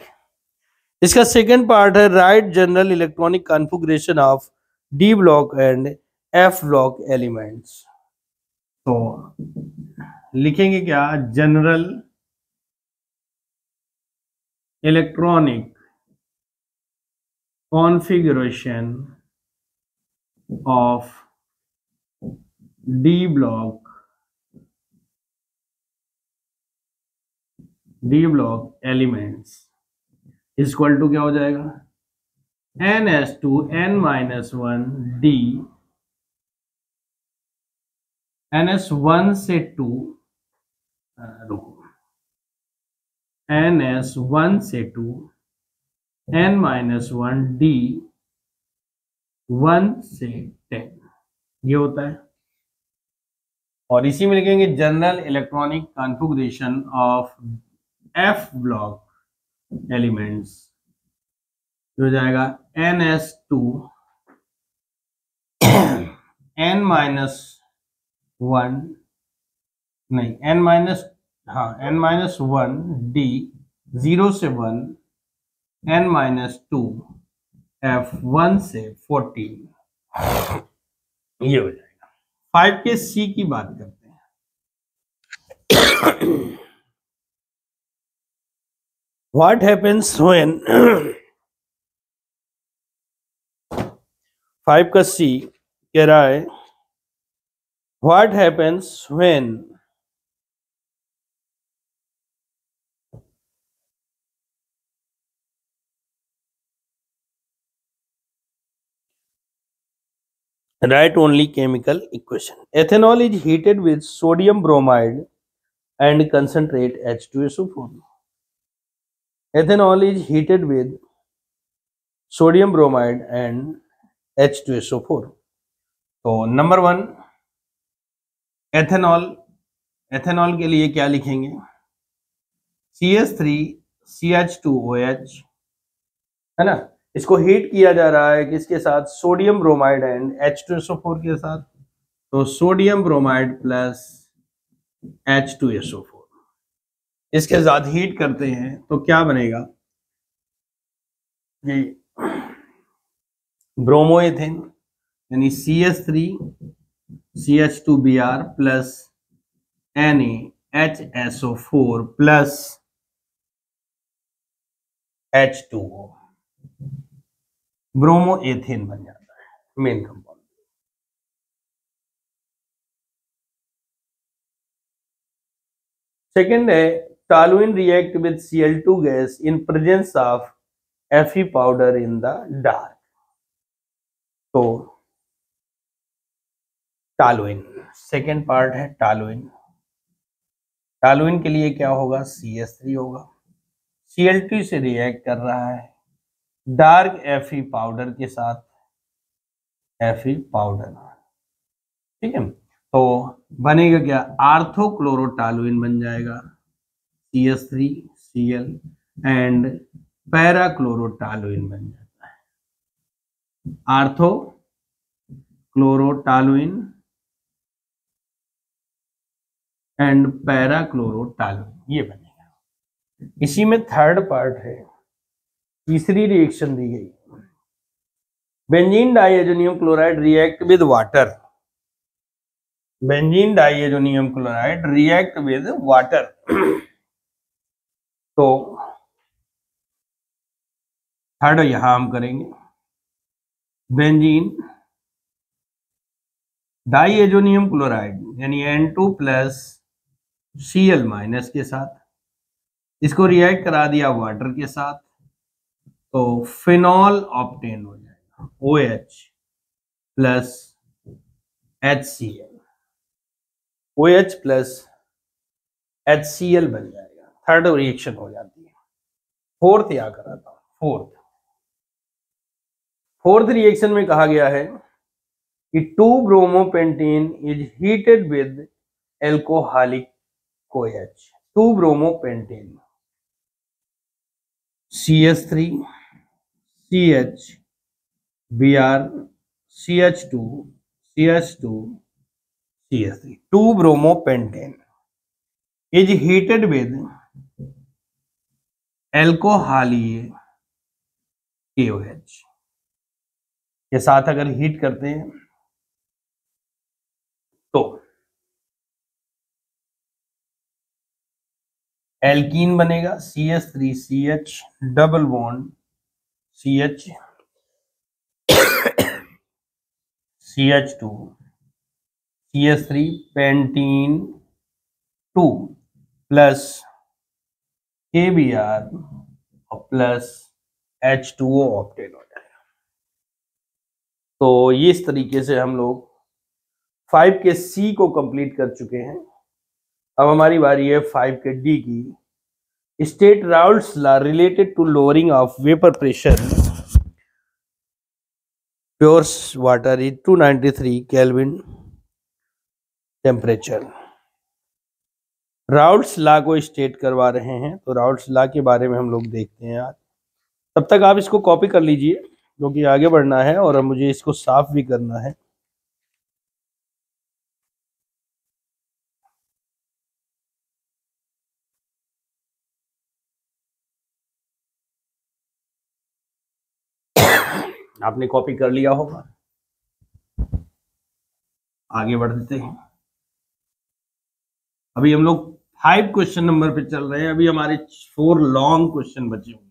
इसका सेकंड पार्ट है write general electronic configuration of D block and F block elements. तो लिखेंगे क्या, general electronic configuration of d block elements is equal to क्या हो जाएगा, ns2 n-1 d ns1 से 2 ns1 से 2 n-1 d 1 से 10 ये होता है। और इसी में लिखेंगे general electronic configuration of F block elements हो जाएगा ns2 n-1 नहीं n-1 d 0 से 1 n-2 f1 से 14 ये हो जाएगा। 5 के सी की बात करते हैं। What happens when 5 का सी कह रहा है what happens when write only chemical equation. Ethanol is heated with sodium bromide and concentrate H2SO4. Ethanol is heated with sodium bromide and H2SO4. तो नंबर 1 एथेनॉल के लिए क्या लिखेंगे, CH3CH2OH है ना, इसको हीट किया जा रहा है किसके साथ, सोडियम ब्रोमाइड एंड H2SO4 के साथ। तो सोडियम ब्रोमाइड प्लस H2SO4 इसके साथ हीट करते हैं तो क्या बनेगा, ये ब्रोमोएथेन यानी CH3CH2Br plus NaHSO4 plus H2O ब्रोमोएथेन बन जाता है मेन कंपाउंड। सेकेंड है toluene react with Cl2 gas in presence of Fe powder in the dark. तो टॉलुइन सेकेंड पार्ट है टॉलुइन के लिए क्या होगा, CH3 होगा, Cl2 से रिएक्ट कर रहा है डार्क Fe पाउडर के साथ, Fe पाउडर, ठीक है। तो बनेगा क्या, आर्थोक्लोरोटॉलुइन बन जाएगा, CH3Cl एंड पैराक्लोरोटॉलुइन बन जाता है, आर्थोक्लोरोटॉलुइन एंड पैराक्लोरोटॉलुइन ये बनेगा। इसी में थर्ड पार्ट है, तीसरी रिएक्शन दी गई, benzene diazonium chloride react with water, benzene diazonium chloride react with water. तो थर्ड यहां हम करेंगे, बेंजीन डाइएजोनियम क्लोराइड यानी N2 प्लस Cl माइनस के साथ, इसको रिएक्ट करा दिया वाटर के साथ, तो फिनॉल ऑब्टेन हो जाएगा, OH plus HCl, OH plus HCl बन जाएगा, थर्ड रिएक्शन हो जाती है। फोर्थ यहाँ कराता हूं, फोर्थ रिएक्शन में कहा गया है कि two bromopentane is heated with alcoholic OH, two bromopentane CH3 CH Br CH2 CH2 CH3, two bromopentane is heated with alcoholic KOH के साथ अगर हीट करते हैं तो एल्कीन बनेगा, CH3CH double bond CH CH2 CH3 pentene 2 plus KBr और प्लस H2O ऑप्टेन हो जाएगा। तो ये इस तरीके से हम लोग 5 के C को कंप्लीट कर चुके हैं। अब हमारी बारी है 5 के D की। State Raoult's law related to lowering of vapour pressure pure water is 293 kelvin temperature. Raoult's law को स्टेट करवा रहे हैं, तो राउल्ट्स लॉ के बारे में हम लोग देखते हैं आज। तब तक आप इसको कॉपी कर लीजिए क्योंकि आगे बढ़ना है और अब मुझे इसको साफ भी करना है। आपने कॉपी कर लिया होगा। आगे बढ़ देते हैं। अभी हम लोग 5 क्वेश्चन नंबर पे चल रहे हैं। अभी हमारे 4 लॉन्ग क्वेश्चन बचे हुए।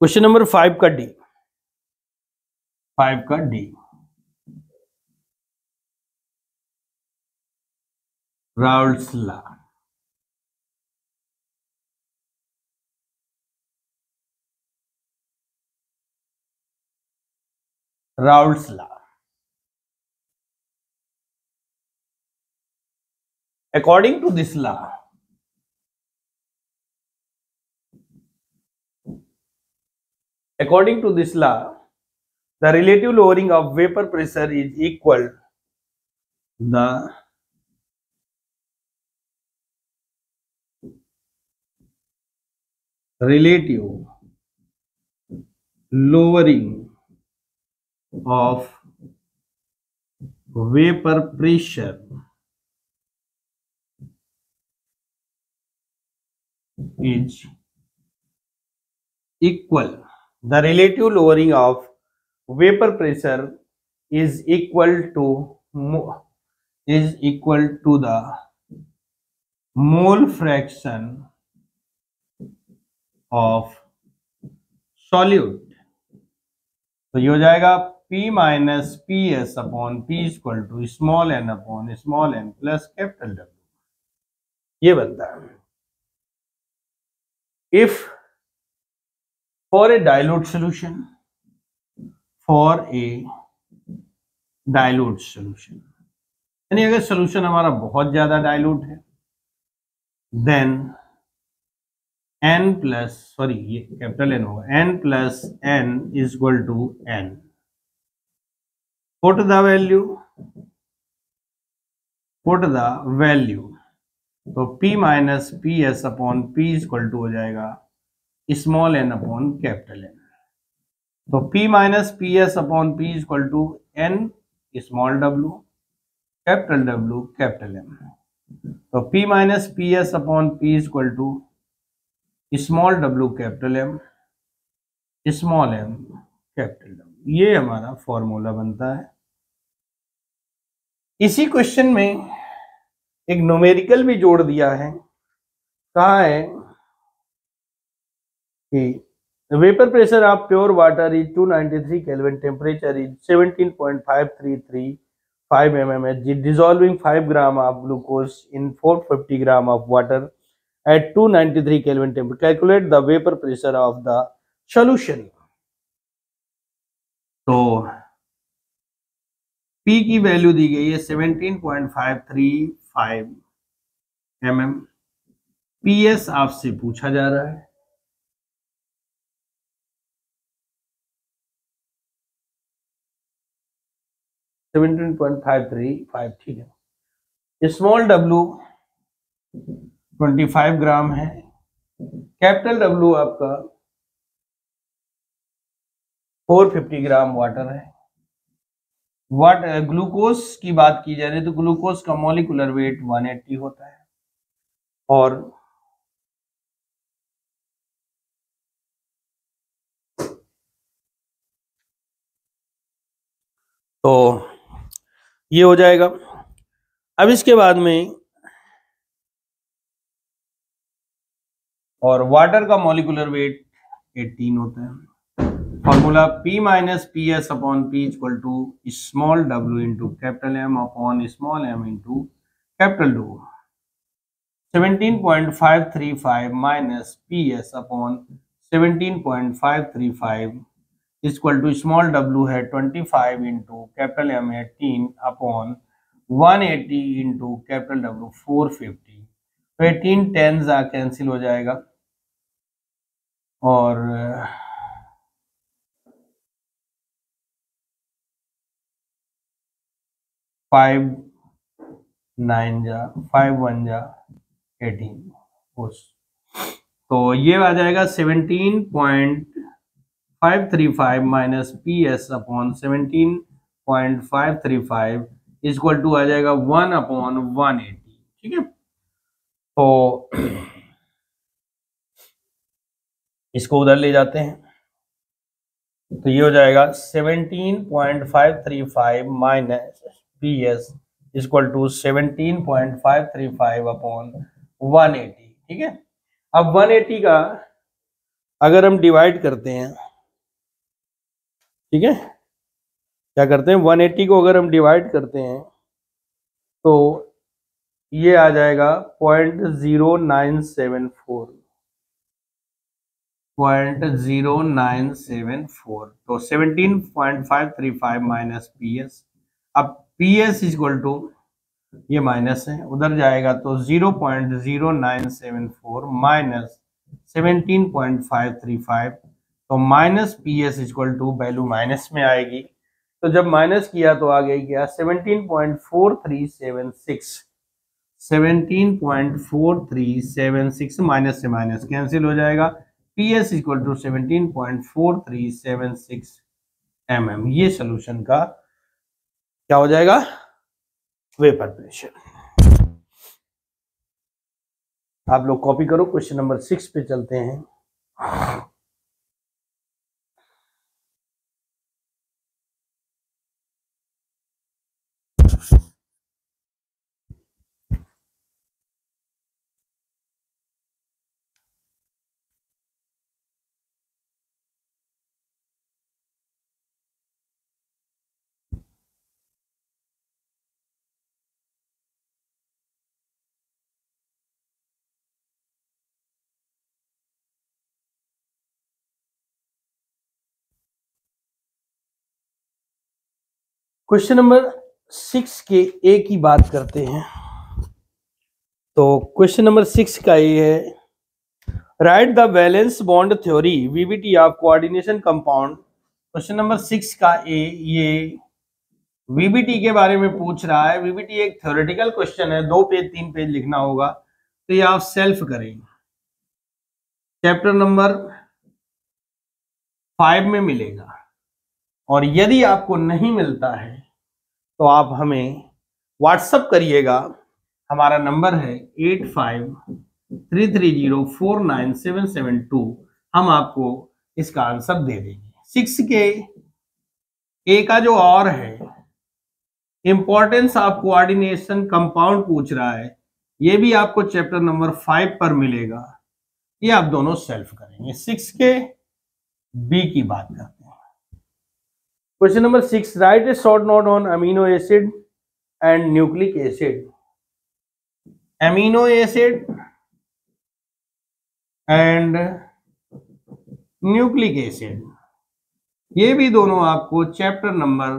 क्वेश्चन नंबर 5 का डी। 5 का D, Raoult's law. Raoult's law, according to this law, according to this law, the relative lowering of vapor pressure is equal the relative lowering of vapor pressure is equal. The relative lowering of vapor pressure is equal to the mole fraction of solute। तो ये हो जाएगा P minus P S upon P equal to small n upon small n plus capital W. ये बनता है। If for a dilute solution, for a dilute solution, यानी अगर solution हमारा बहुत ज्यादा डाइल्यूट है, देन n प्लस, सॉरी ये कैपिटल N होगा, n plus n is equal to n। Put the value, तो P minus P S upon P equal to हो जाएगा small n upon capital N। तो P minus P S upon P equal to n small w, capital W capital M। तो P minus P S upon P equal to small w capital M, small m capital W। ये हमारा formula बनता है। इसी question में एक numerical भी जोड़ दिया है। कहा है कि vapour pressure of pure water is 293 kelvin, temperature is 17.5335 mm, dissolving 5 gram of glucose in 450 gram of water at 293 Kelvin temperature. Calculate the vapor pressure of the solution. तो P की वैल्यू दी गई है 17.535 mm। PS आपसे पूछा जा रहा है। $17.535, ठीक है। स्मॉल W 25 ग्राम है, कैपिटल W आपका 450 ग्राम वाटर है। ग्लूकोज की बात की जा रही है तो ग्लूकोज का मॉलिक्यूलर वेट 180 होता है और तो ये हो जाएगा। अब इसके बाद में और वाटर का मॉलिक्यूलर वेट 18 होता है। Formula P minus P S upon P equal to small w into capital M upon small m into capital W। 17.535 minus P S upon 17.535 equal to small w है 25 into capital M है 18 upon 180 into capital W 450। तो 18 10 cancel हो जाएगा और 5 9 जा 5 1 जा 18 उस। तो ये आ जाएगा 17.535 minus P S upon 17.535 equal to आ जाएगा 1 अपॉन 180। ठीक है, तो इसको उधर ले जाते हैं तो ये हो जाएगा 17.535 minus P S equal to 17.535 upon 180। ठीक है, अब 180 का अगर हम डिवाइड करते हैं, ठीक है, क्या करते हैं 180 को अगर हम डिवाइड करते हैं तो ये आ जाएगा 0.0974 0.0974। तो 17.535 माइनस पी एस। अब पी एस इक्वल टू ये माइनस है उधर जाएगा तो 0.0974 माइनस 17.535। तो minus P S equal to value minus में आएगी। तो जब माइनस किया तो आ गई क्या 17.4376। 17.4376 माइनस से माइनस कैंसिल हो जाएगा। P S equal to 17.4376 mm। ये सोल्यूशन का क्या हो जाएगा वेपर प्रेशर। आप लोग कॉपी करो, क्वेश्चन नंबर 6 पे चलते हैं। क्वेश्चन नंबर 6 के ए की बात करते हैं। तो क्वेश्चन नंबर 6 का ये है, write the valence bond theory VBT of coordination compound. Question number 6 का ए ये वीबीटी के बारे में पूछ रहा है। वीबीटी एक थ्योरेटिकल क्वेश्चन है, 2 पेज 3 पेज लिखना होगा, तो ये आप सेल्फ करेंगे। चैप्टर नंबर 5 में मिलेगा और यदि आपको नहीं मिलता है तो आप हमें व्हाट्सअप करिएगा। हमारा नंबर है 8533049772। हम आपको इसका आंसर दे देंगे। 6 के ए का जो और है इंपॉर्टेंस ऑफ कोऑर्डिनेशन कंपाउंड पूछ रहा है, ये भी आपको चैप्टर नंबर 5 पर मिलेगा। ये आप दोनों सेल्फ करेंगे। 6 के बी की बात करते हैं। Question number 6, right A short note on amino acid and nucleic acid. Amino acid and nucleic acid, ये भी दोनों आपको चैप्टर नंबर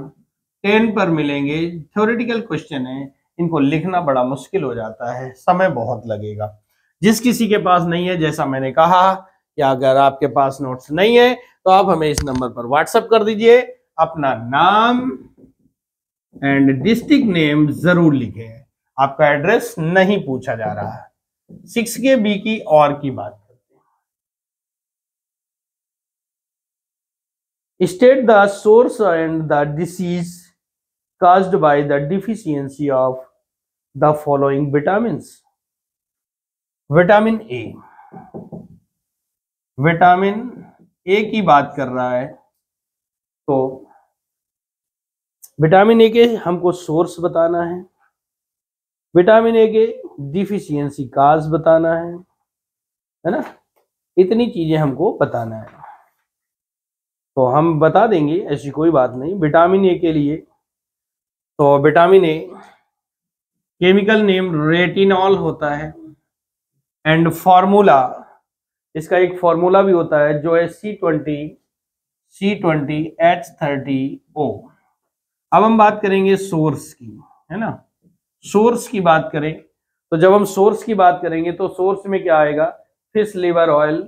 10 पर मिलेंगे। थ्योरेटिकल क्वेश्चन है, इनको लिखना बड़ा मुश्किल हो जाता है, समय बहुत लगेगा। जिस किसी के पास नहीं है, जैसा मैंने कहा कि अगर आपके पास नोट्स नहीं है तो आप हमें इस नंबर पर व्हाट्सएप कर दीजिए। अपना नाम एंड डिस्ट्रिक्ट नेम जरूर लिखें। आपका एड्रेस नहीं पूछा जा रहा है। 6 के बी की और की बात करते हैं। State the source and the disease caused by the deficiency of the following vitamins. Vitamin A, vitamin A की बात कर रहा है। तो विटामिन ए के हमको सोर्स बताना विटामिन ए के डिफिशियंसी काज बताना है ना, इतनी चीजें हमको बताना है। तो हम बता देंगे, ऐसी कोई बात नहीं। विटामिन ए के लिए तो vitamin a chemical name retinol होता है, एंड फॉर्मूला, इसका एक फॉर्मूला भी होता है जो है C20H30O। अब हम बात करेंगे सोर्स की, है ना। सोर्स की बात करें तो जब हम सोर्स की बात करेंगे तो सोर्स में क्या आएगा, fish liver oil,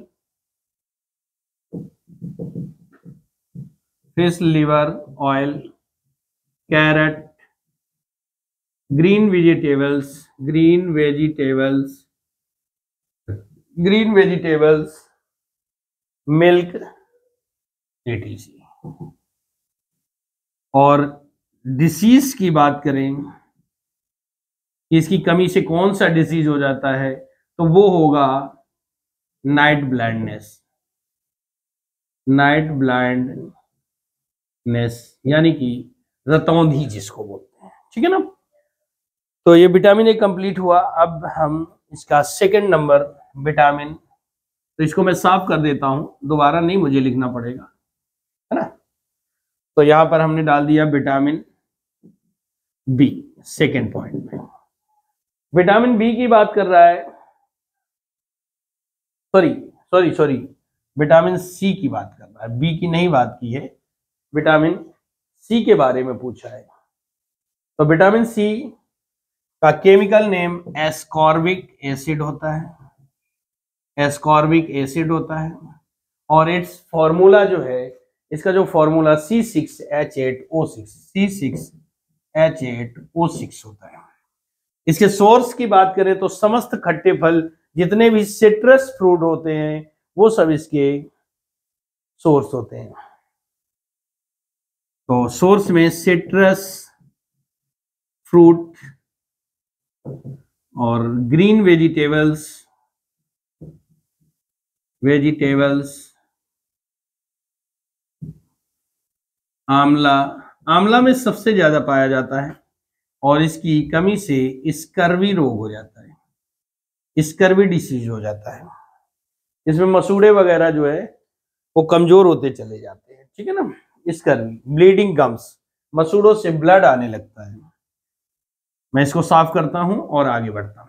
carrot, green vegetables, milk, etc। और डिसीज की बात करें कि इसकी कमी से कौन सा डिसीज हो जाता है, तो वो होगा नाइट ब्लाइंडनेस, यानी कि रतौंधी जिसको बोलते हैं, ठीक है ना। तो ये विटामिन ए कंप्लीट हुआ। अब हम इसका सेकंड नंबर विटामिन, तो इसको मैं साफ कर देता हूं, दोबारा नहीं मुझे लिखना पड़ेगा, है ना। तो यहां पर हमने डाल दिया विटामिन बी सेकंड पॉइंट में। विटामिन बी की बात कर रहा है, सॉरी विटामिन सी की बात कर रहा है, बी की नहीं बात की है, विटामिन सी के बारे में पूछा है। तो विटामिन सी का केमिकल नेम एस्कॉर्बिक एसिड होता है, और इट्स फॉर्मूला जो है, इसका जो फॉर्मूला C6H8O6 होता है। इसके सोर्स की बात करें तो समस्त खट्टे फल, जितने भी सिट्रस फ्रूट होते हैं, वो सब इसके सोर्स होते हैं। तो सोर्स में सिट्रस फ्रूट और ग्रीन वेजिटेबल्स, आंवला में सबसे ज्यादा पाया जाता है, और इसकी कमी से स्कर्वी रोग हो जाता है, स्कर्वी डिसीज हो जाता है। इसमें मसूड़े वगैरह जो है वो कमजोर होते चले जाते हैं, ठीक है ना। स्कर्वी, ब्लीडिंग गम्स, मसूड़ों से ब्लड आने लगता है। मैं इसको साफ करता हूं और आगे बढ़ता हूं।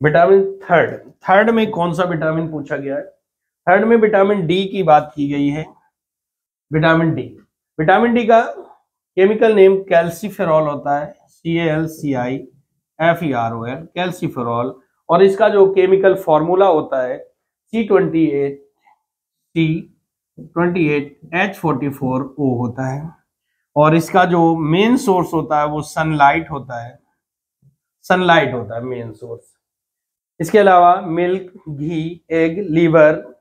विटामिन थर्ड में कौन सा विटामिन पूछा गया है, थर्ड में विटामिन डी की बात की गई है। विटामिन डी का केमिकल नेम कैल्सीफेरॉल होता है, CALCIFEROL, कैल्सीफेरॉल, और इसका जो केमिकल फॉर्मूला होता है C28H44O होता है, और इसका जो मेन सोर्स होता है वो सनलाइट होता है मेन सोर्स। इसके अलावा मिल्क, घी, एग, लीवर,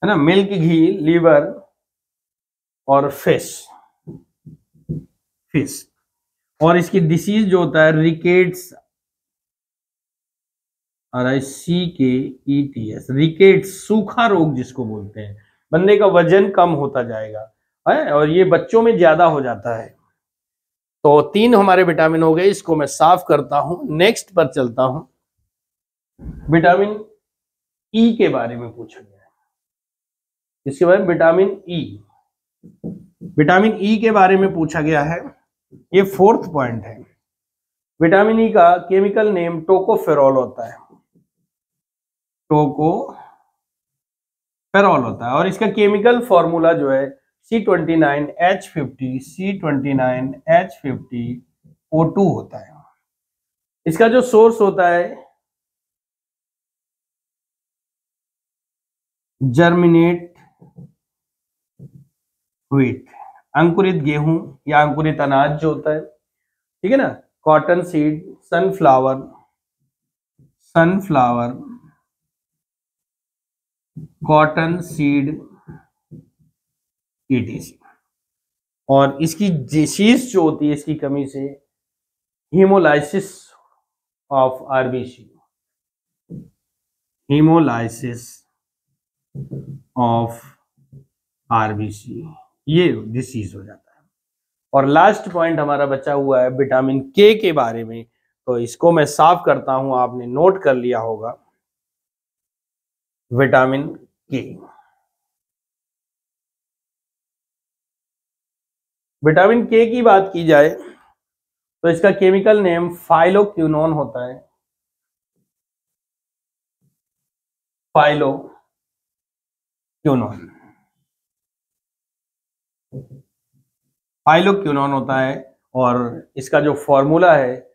है ना, मिल्क, घी, लीवर और फिश। और इसकी डिसीज जो होता है रिकेट्स, रिकेट्स, सूखा रोग जिसको बोलते हैं, बंदे का वजन कम होता जाएगा है, और ये बच्चों में ज्यादा हो जाता है। तो 3 हमारे विटामिन हो गए, इसको मैं साफ करता हूं, नेक्स्ट पर चलता हूं। विटामिन ई के बारे में पूछा गया है, इसके बारे में विटामिन ई के बारे में पूछा गया है, ये 4th पॉइंट है। विटामिन ई का केमिकल नेम टोकोफेरॉल होता है, और इसका केमिकल फॉर्मूला जो है C29H50O2 होता है। इसका जो सोर्स होता है जर्मिनेट व्हीट, अंकुरित गेहूं या अंकुरित अनाज जो होता है, ठीक है ना, cotton seed, sunflower, cotton seed, etc। और इसकी डिसीज जो होती है, इसकी कमी से hemolysis of RBC, hemolysis of RBC, ये डिसीज हो जाता है। और लास्ट पॉइंट हमारा बचा हुआ है विटामिन के के बारे में, तो इसको मैं साफ करता हूं, आपने नोट कर लिया होगा। विटामिन के, विटामिन के की बात की जाए तो इसका केमिकल नेम फाइलोक्विनोन होता है, फाइलोक्विनोन, फाइलोक्विनोन होता है। और इसका जो फॉर्मूला है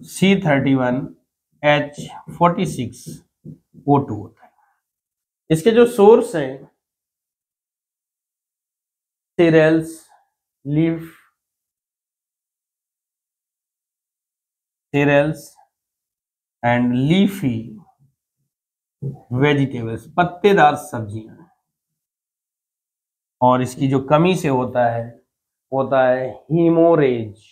C31H46O2 होता है। इसके जो सोर्स हैं cereals, leaf cereals and leafy vegetables, पत्तेदार सब्जियां। और इसकी जो कमी से होता है हीमोरेज,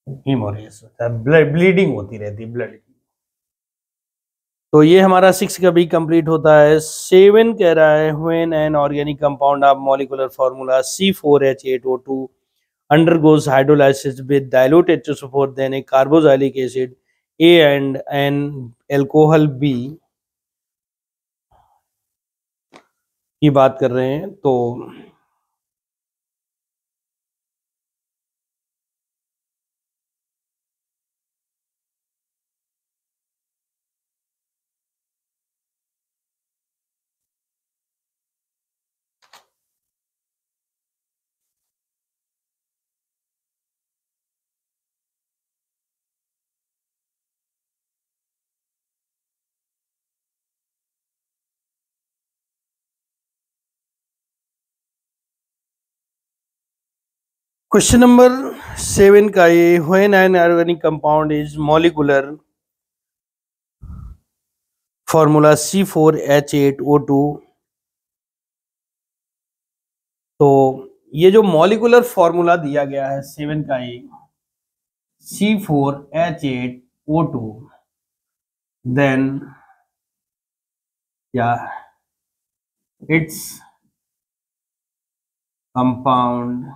हीमोरेज होता है, ब्लीडिंग होती रहती है ब्लड की। तो ये हमारा 6 का भी कंप्लीट होता है। 7 कह रहा है when an organic compound of molecular formula C4H8O2 undergoes hydrolysis with dilute H2SO4, then a carboxylic acid A and an alcohol B की बात कर रहे हैं। तो क्वेश्चन नंबर 7 का ये when an organic compound is molecular formula C4H8O2, तो ये जो मॉलिक्यूलर फॉर्मूला दिया गया है 7 का ये C4H8O2, देन या its compound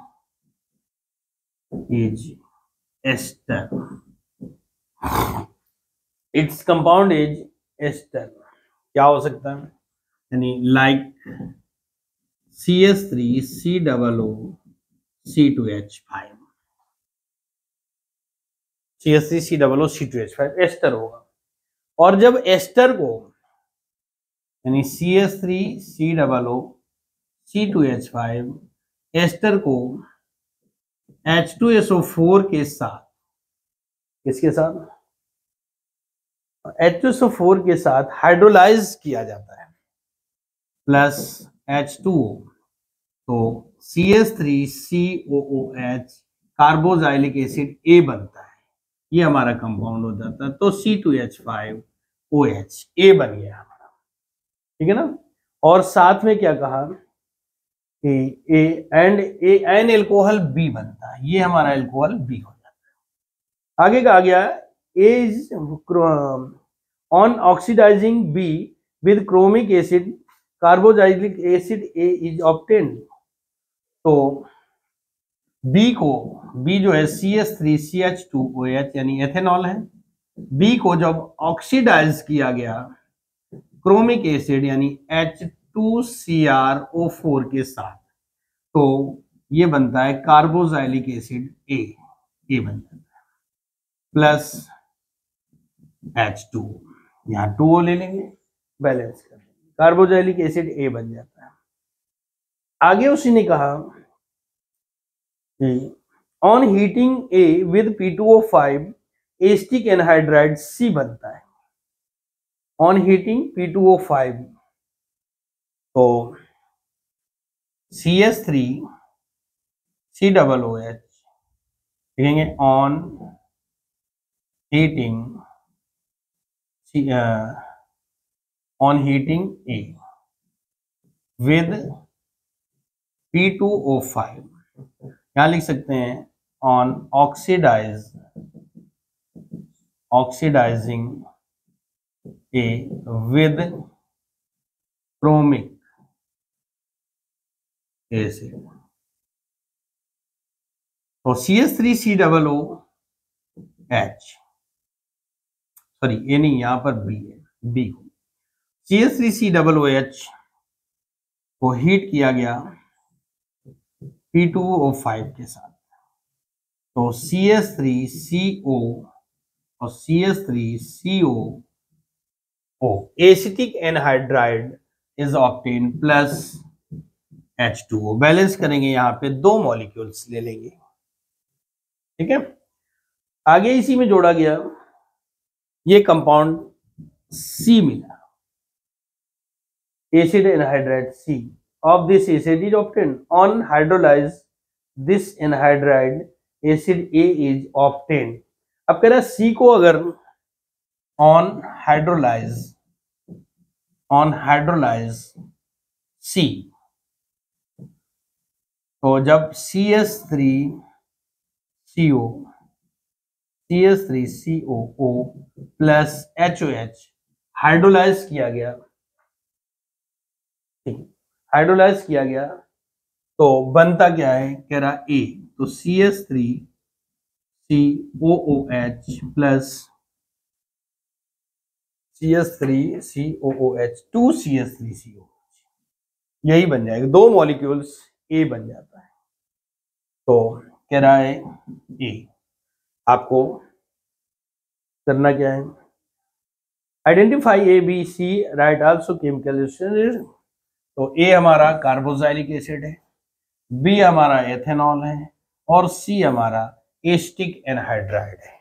is ester, its compound is ester, क्या हो सकता है, यानी like CH3COO C2H5, CH3COO C2H5 ester होगा। और जब एस्टर को यानी CH3COO C2H5 एस्टर को H2SO4 के साथ, किसके साथ, H2SO4 के साथ हाइड्रोलाइज किया जाता है प्लस H2O, तो CH3COOH कार्बोजाइलिक एसिड A बनता है, ये हमारा कंपाउंड हो जाता है। तो C2H5OH A बन गया हमारा, ठीक है ना। और साथ में क्या कहा कि A and an alcohol B बनता है, ये हमारा एल्कोहल बी हो जाता है। आगे कहा गया A is on oxidizing B with chromic acid carboxylic acid A is obtained. तो बी को, बी जो है CH3CH2OH यानी एथेनॉल है, बी को जब ऑक्सीडाइज किया गया क्रोमिक एसिड यानी H2CrO4 के साथ, तो ये बनता है कार्बोजाइलिक एसिड ए बन जाता है प्लस H2, यहाँ 2O ले लेंगे, बैलेंस कर देंगे, कार्बोजाइलिक एसिड ए बन जाता है। आगे उसी ने कहा on heating a with P2O5 asterisk anhydride C बनता है। ऑन हीटिंग P2O5, तो CH3COOH लिखेंगे on heating A with P2O5 यहां लिख सकते हैं on oxidising A with chromic acid. तो CH3COOH, सॉरी ए नहीं, यहां पर बी है, बी। CH3COOH को हीट किया गया P2O5 के साथ। तो CH3CO और CH3COO acetic anhydride is obtain plus H2O। Balance करेंगे, यहाँ पे 2 मॉलिक्यूल्स ले लेंगे, ठीक है। आगे इसी में जोड़ा गया ये कंपाउंड C मिला, acid anhydride C of this acid is obtained on hydrolyze this anhydride acid A is obtained। अब कह रहा है C को अगर on hydrolyze C, तो जब CH3COO प्लस HOH हाइड्रोलाइज किया गया, हाइड्रोलाइज किया गया तो बनता क्या है, कह रहा A। तो CH3COOH प्लस CH3COOH 2CH3COOH, यही बन जाएगा, 2 मॉलिक्यूल्स A बन जाता है। तो कह रहा है A, आपको करना क्या है, identify A B C, right also chemical. तो A हमारा कार्बोक्सिलिक एसिड है, B हमारा एथेनॉल है और C हमारा एसिटिक एनहाइड्राइड है।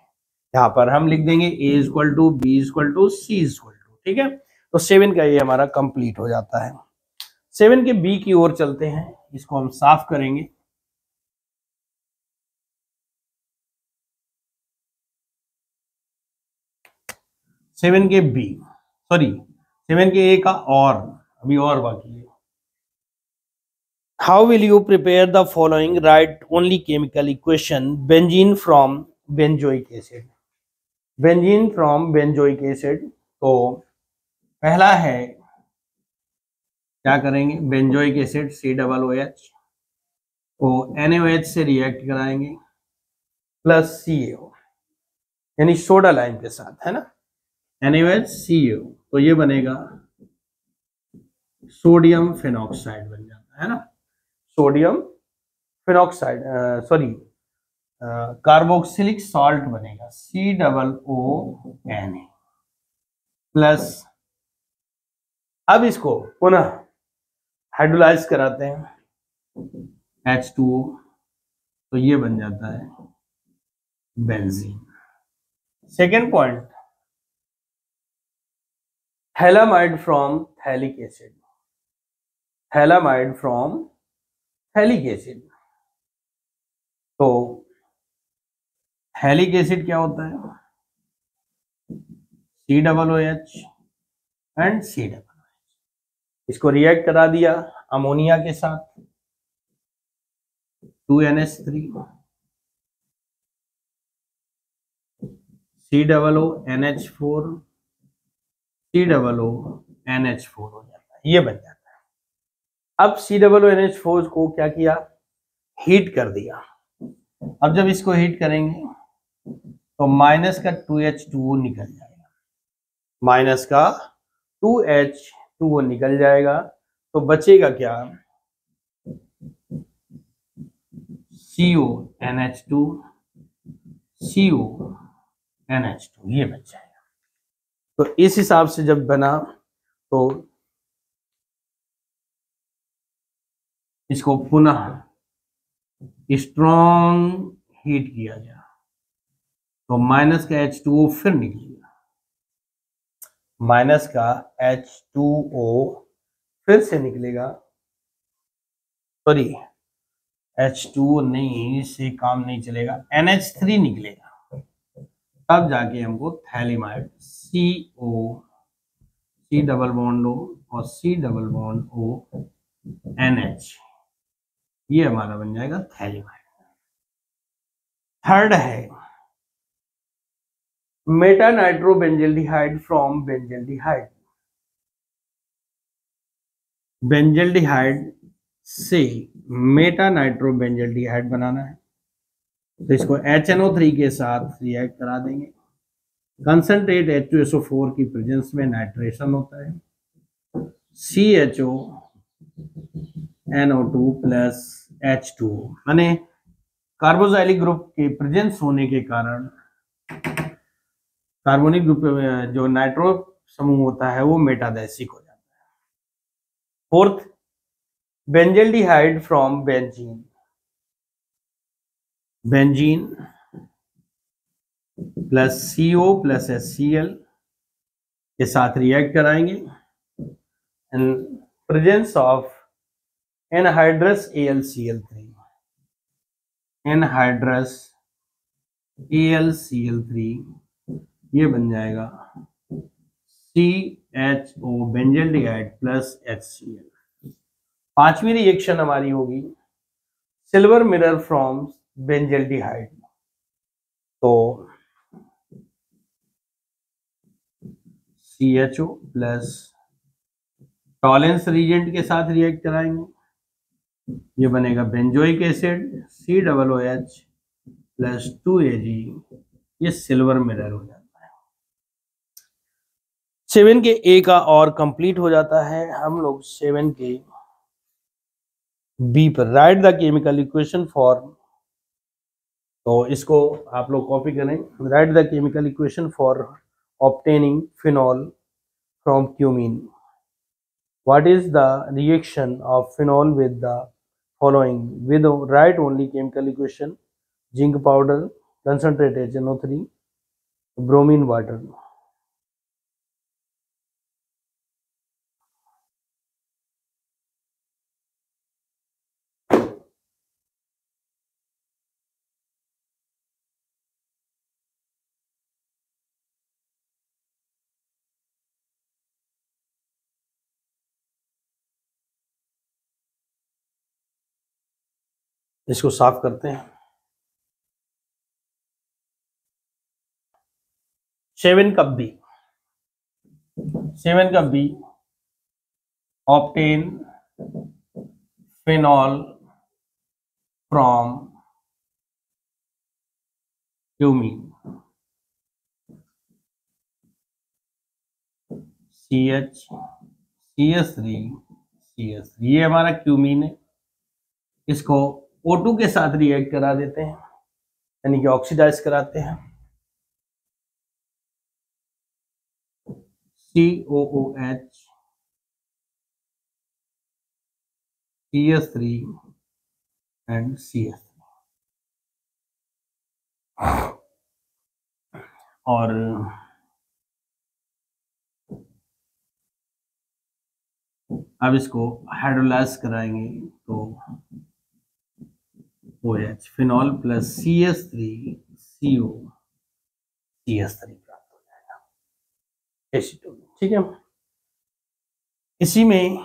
यहाँ पर हम लिख देंगे A equal to B equal to C equal to, ठीक है। तो 7 का ये हमारा कंप्लीट हो जाता है। 7 के B की ओर चलते हैं, इसको हम साफ करेंगे। सेवन के B, सॉरी 7 के A का और अभी और बाकी है। How will you prepare the following? Write only chemical equation. Benzene from benzoic acid. Benzene from benzoic acid। तो पहला है, क्या करेंगे, बेंजोइक एसिड COOH को NaOH से रिएक्ट कराएंगे प्लस CaO, यानी सोडा लाइम के साथ, है ना, NaOH CaO, तो ये बनेगा सोडियम फिनॉक्साइड बन जाता है ना, sodium phenoxide, sorry carboxylic salt बनेगा COONA प्लस, अब इसको पुनः हाइड्रोलाइज कराते हैं H2O, तो ये बन जाता है benzene. Second point, phthalimide from phthalic acid, phthalimide from phthalic acid. तो थैलिक एसिड क्या होता है, COOH एंड COOH, इसको रिएक्ट करा दिया अमोनिया के साथ 2NH3, COONH4 COONH4 हो जाता है, ये बन जाता है। अब COONH4 को क्या किया, हीट कर दिया। अब जब इसको हीट करेंगे तो माइनस का 2H2O निकल जाएगा, माइनस का 2H2O निकल जाएगा, तो बचेगा क्या, CONH2 CONH2, ये बच जाएगा। तो इस हिसाब से जब बना तो इसको पुनः स्ट्रॉन्ग हीट किया गया, तो माइनस का H2O फिर निकलेगा, माइनस का H2O फिर से निकलेगा, सॉरी H2O नहीं, इससे काम नहीं चलेगा, NH3 निकलेगा, तब जाके हमको phthalimide C double bond O और C double bond O NH ये हमारा बन जाएगा थैलिमाइड। थर्ड है मेटा नाइट्रोबेंजल्डिहाइड फ्रॉम बेंजल्डिहाइड। बेंजल्डिहाइड से मेटा नाइट्रोबेंजल्डिहाइड बनाना है, तो इसको HNO3 के साथ रिएक्ट करा देंगे। कंसंट्रेट H2SO4 की प्रेजेंस में नाइट्रेशन होता है, CHO NO2 प्लस H2O, माने कार्बोक्सिलिक ग्रुप के प्रेजेंस होने के कारण कार्बोनिक ग्रुप में जो नाइट्रो समूह होता है वो मेटादैसिक हो जाता है। Fourth, benzaldehyde from benzene. Benzene plus CO plus HCl के साथ रिएक्ट कराएंगे इन presence of anhydrous AlCl3। Anhydrous AlCl3 ये बन जाएगा CHO बेंजल्डिहाइड प्लस HCl। पांचवी रिएक्शन हमारी होगी सिल्वर मिरर फ्रॉम बेंजल्डिहाइड। तो CHO प्लस टॉलेंस रीजेंट के साथ रिएक्ट कराएंगे, ये बनेगा benzoic acid COOH plus 2Ag, ये सिल्वर मिरर हो जाता है। 7 के A का और कंप्लीट हो जाता है। हम लोग 7 के B पर right the chemical equation for, तो इसको आप लोग कॉपी करें। Right the chemical equation for obtaining phenol from cumene. What is the reaction of phenol with the following? With write only chemical equation: zinc powder, concentrate HNO3, bromine water. इसको साफ करते हैं। 7 का B, 7 का B, obtain phenol from cumene। CH CS3 CS3 ये हमारा cumene है। इसको O2 के साथ रिएक्ट करा देते हैं, यानी कि ऑक्सीडाइज कराते हैं। COOH CS3 एंड CS3, और अब इसको हाइड्रोलाइज कराएंगे तो OH phenol plus CS3 CO CS3 प्राप्त हो जाएगा, एसीटोन। ठीक है, इसी में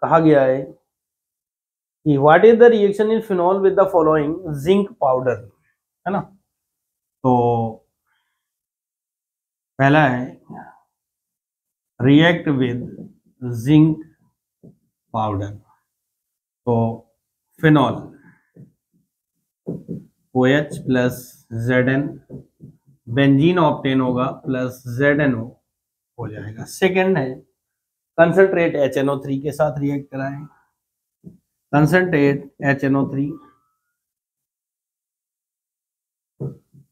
कहा गया है कि what is the reaction in phenol with the following zinc powder, है ना। तो पहला है रिएक्ट विद जिंक पाउडर, तो phenol OH plus Zn, benzene obtain होगा प्लस ZNO हो जाएगा। सेकेंड है कंसंट्रेट HNO3 के साथ रिएक्ट कराएं। Concentrate HNO3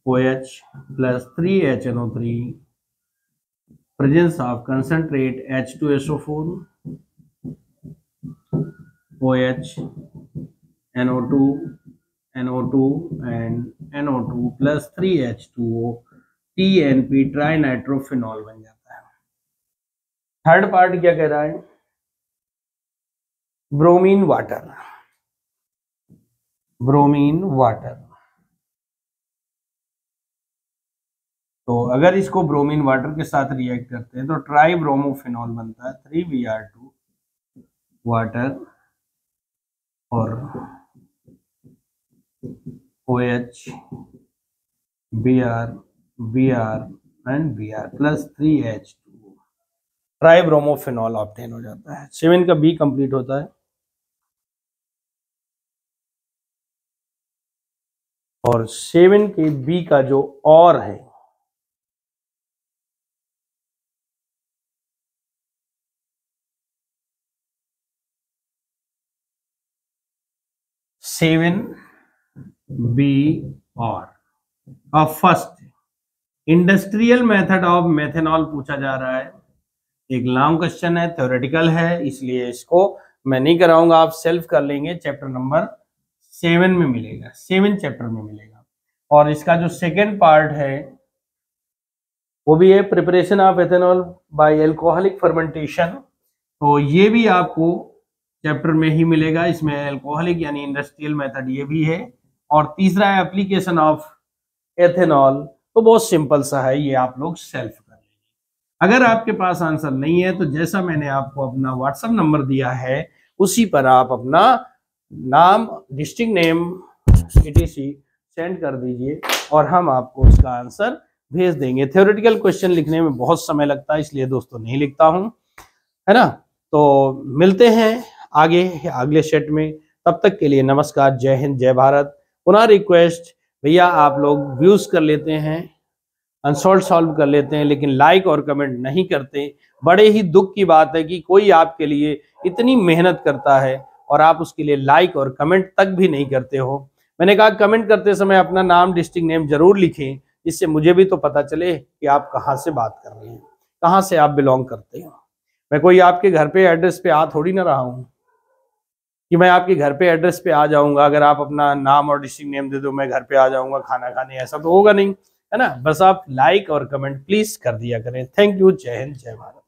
OH plus 3HNO3 presence of concentrate H2SO4 OH NO2 NO2 and NO2 plus 3H2O TNP trinitrophenol बन जाता है। थर्ड पार्ट क्या कह रहा है, ब्रोमीन वाटर। ब्रोमीन वाटर, तो अगर इसको ब्रोमीन वाटर के साथ रिएक्ट करते हैं तो ट्राई ब्रोमोफिनॉल बनता है, 3Br2 वाटर और OH, Br, Br and Br plus 3H2 tribromophenol obtain हो जाता है। 7 का बी कंप्लीट होता है और 7 के बी का जो और है सेवन बी और अब first industrial method of methanol पूछा जा रहा है। एक लॉन्ग क्वेश्चन है, थ्योरेटिकल है, इसलिए इसको मैं नहीं कराऊंगा, आप सेल्फ कर लेंगे। चैप्टर नंबर 7 में मिलेगा, 7 चैप्टर में मिलेगा। और इसका जो सेकेंड पार्ट है वो भी है preparation of ethanol by alcoholic fermentation, तो ये भी आपको चैप्टर में ही मिलेगा। इसमें एल्कोहलिक यानी इंडस्ट्रियल मेथड ये भी है। और तीसरा है एप्लीकेशन ऑफ एथेनॉल, तो बहुत सिंपल सा है, ये आप लोग सेल्फ कर लेंगे। अगर आपके पास आंसर नहीं है तो जैसा मैंने आपको अपना व्हाट्सएप नंबर दिया है उसी पर आप अपना नाम, डिस्ट्रिक्ट नेम, etc सेंड कर दीजिए और हम आपको उसका आंसर भेज देंगे। थ्योरेटिकल क्वेश्चन लिखने में बहुत समय लगता है, इसलिए दोस्तों नहीं लिखता हूं, है ना। तो मिलते हैं आगे अगले सेट में, तब तक के लिए नमस्कार, जय हिंद, जय भारत। पुनः रिक्वेस्ट, भैया आप लोग व्यूज कर लेते हैं, अनसॉल्व सॉल्व कर लेते हैं, लेकिन लाइक और कमेंट नहीं करते। बड़े ही दुख की बात है कि कोई आपके लिए इतनी मेहनत करता है और आप उसके लिए लाइक और कमेंट तक भी नहीं करते हो। मैंने कहा कमेंट करते समय अपना नाम, डिस्ट्रिक्ट नेम जरूर लिखें, इससे मुझे भी तो पता चले कि आप कहाँ से बात कर रहे हैं, कहाँ से आप बिलोंग करते हो। मैं कोई आपके घर पे एड्रेस पे आ थोड़ी ना रहा हूँ कि मैं आपके घर पे एड्रेस पे आ जाऊंगा, अगर आप अपना नाम और डिस्ट्रिक्ट नेम दे दो मैं घर पे आ जाऊंगा खाना खाने, ऐसा तो होगा नहीं, है ना। बस आप लाइक और कमेंट प्लीज कर दिया करें। थैंक यू, जय हिंद, जय भारत।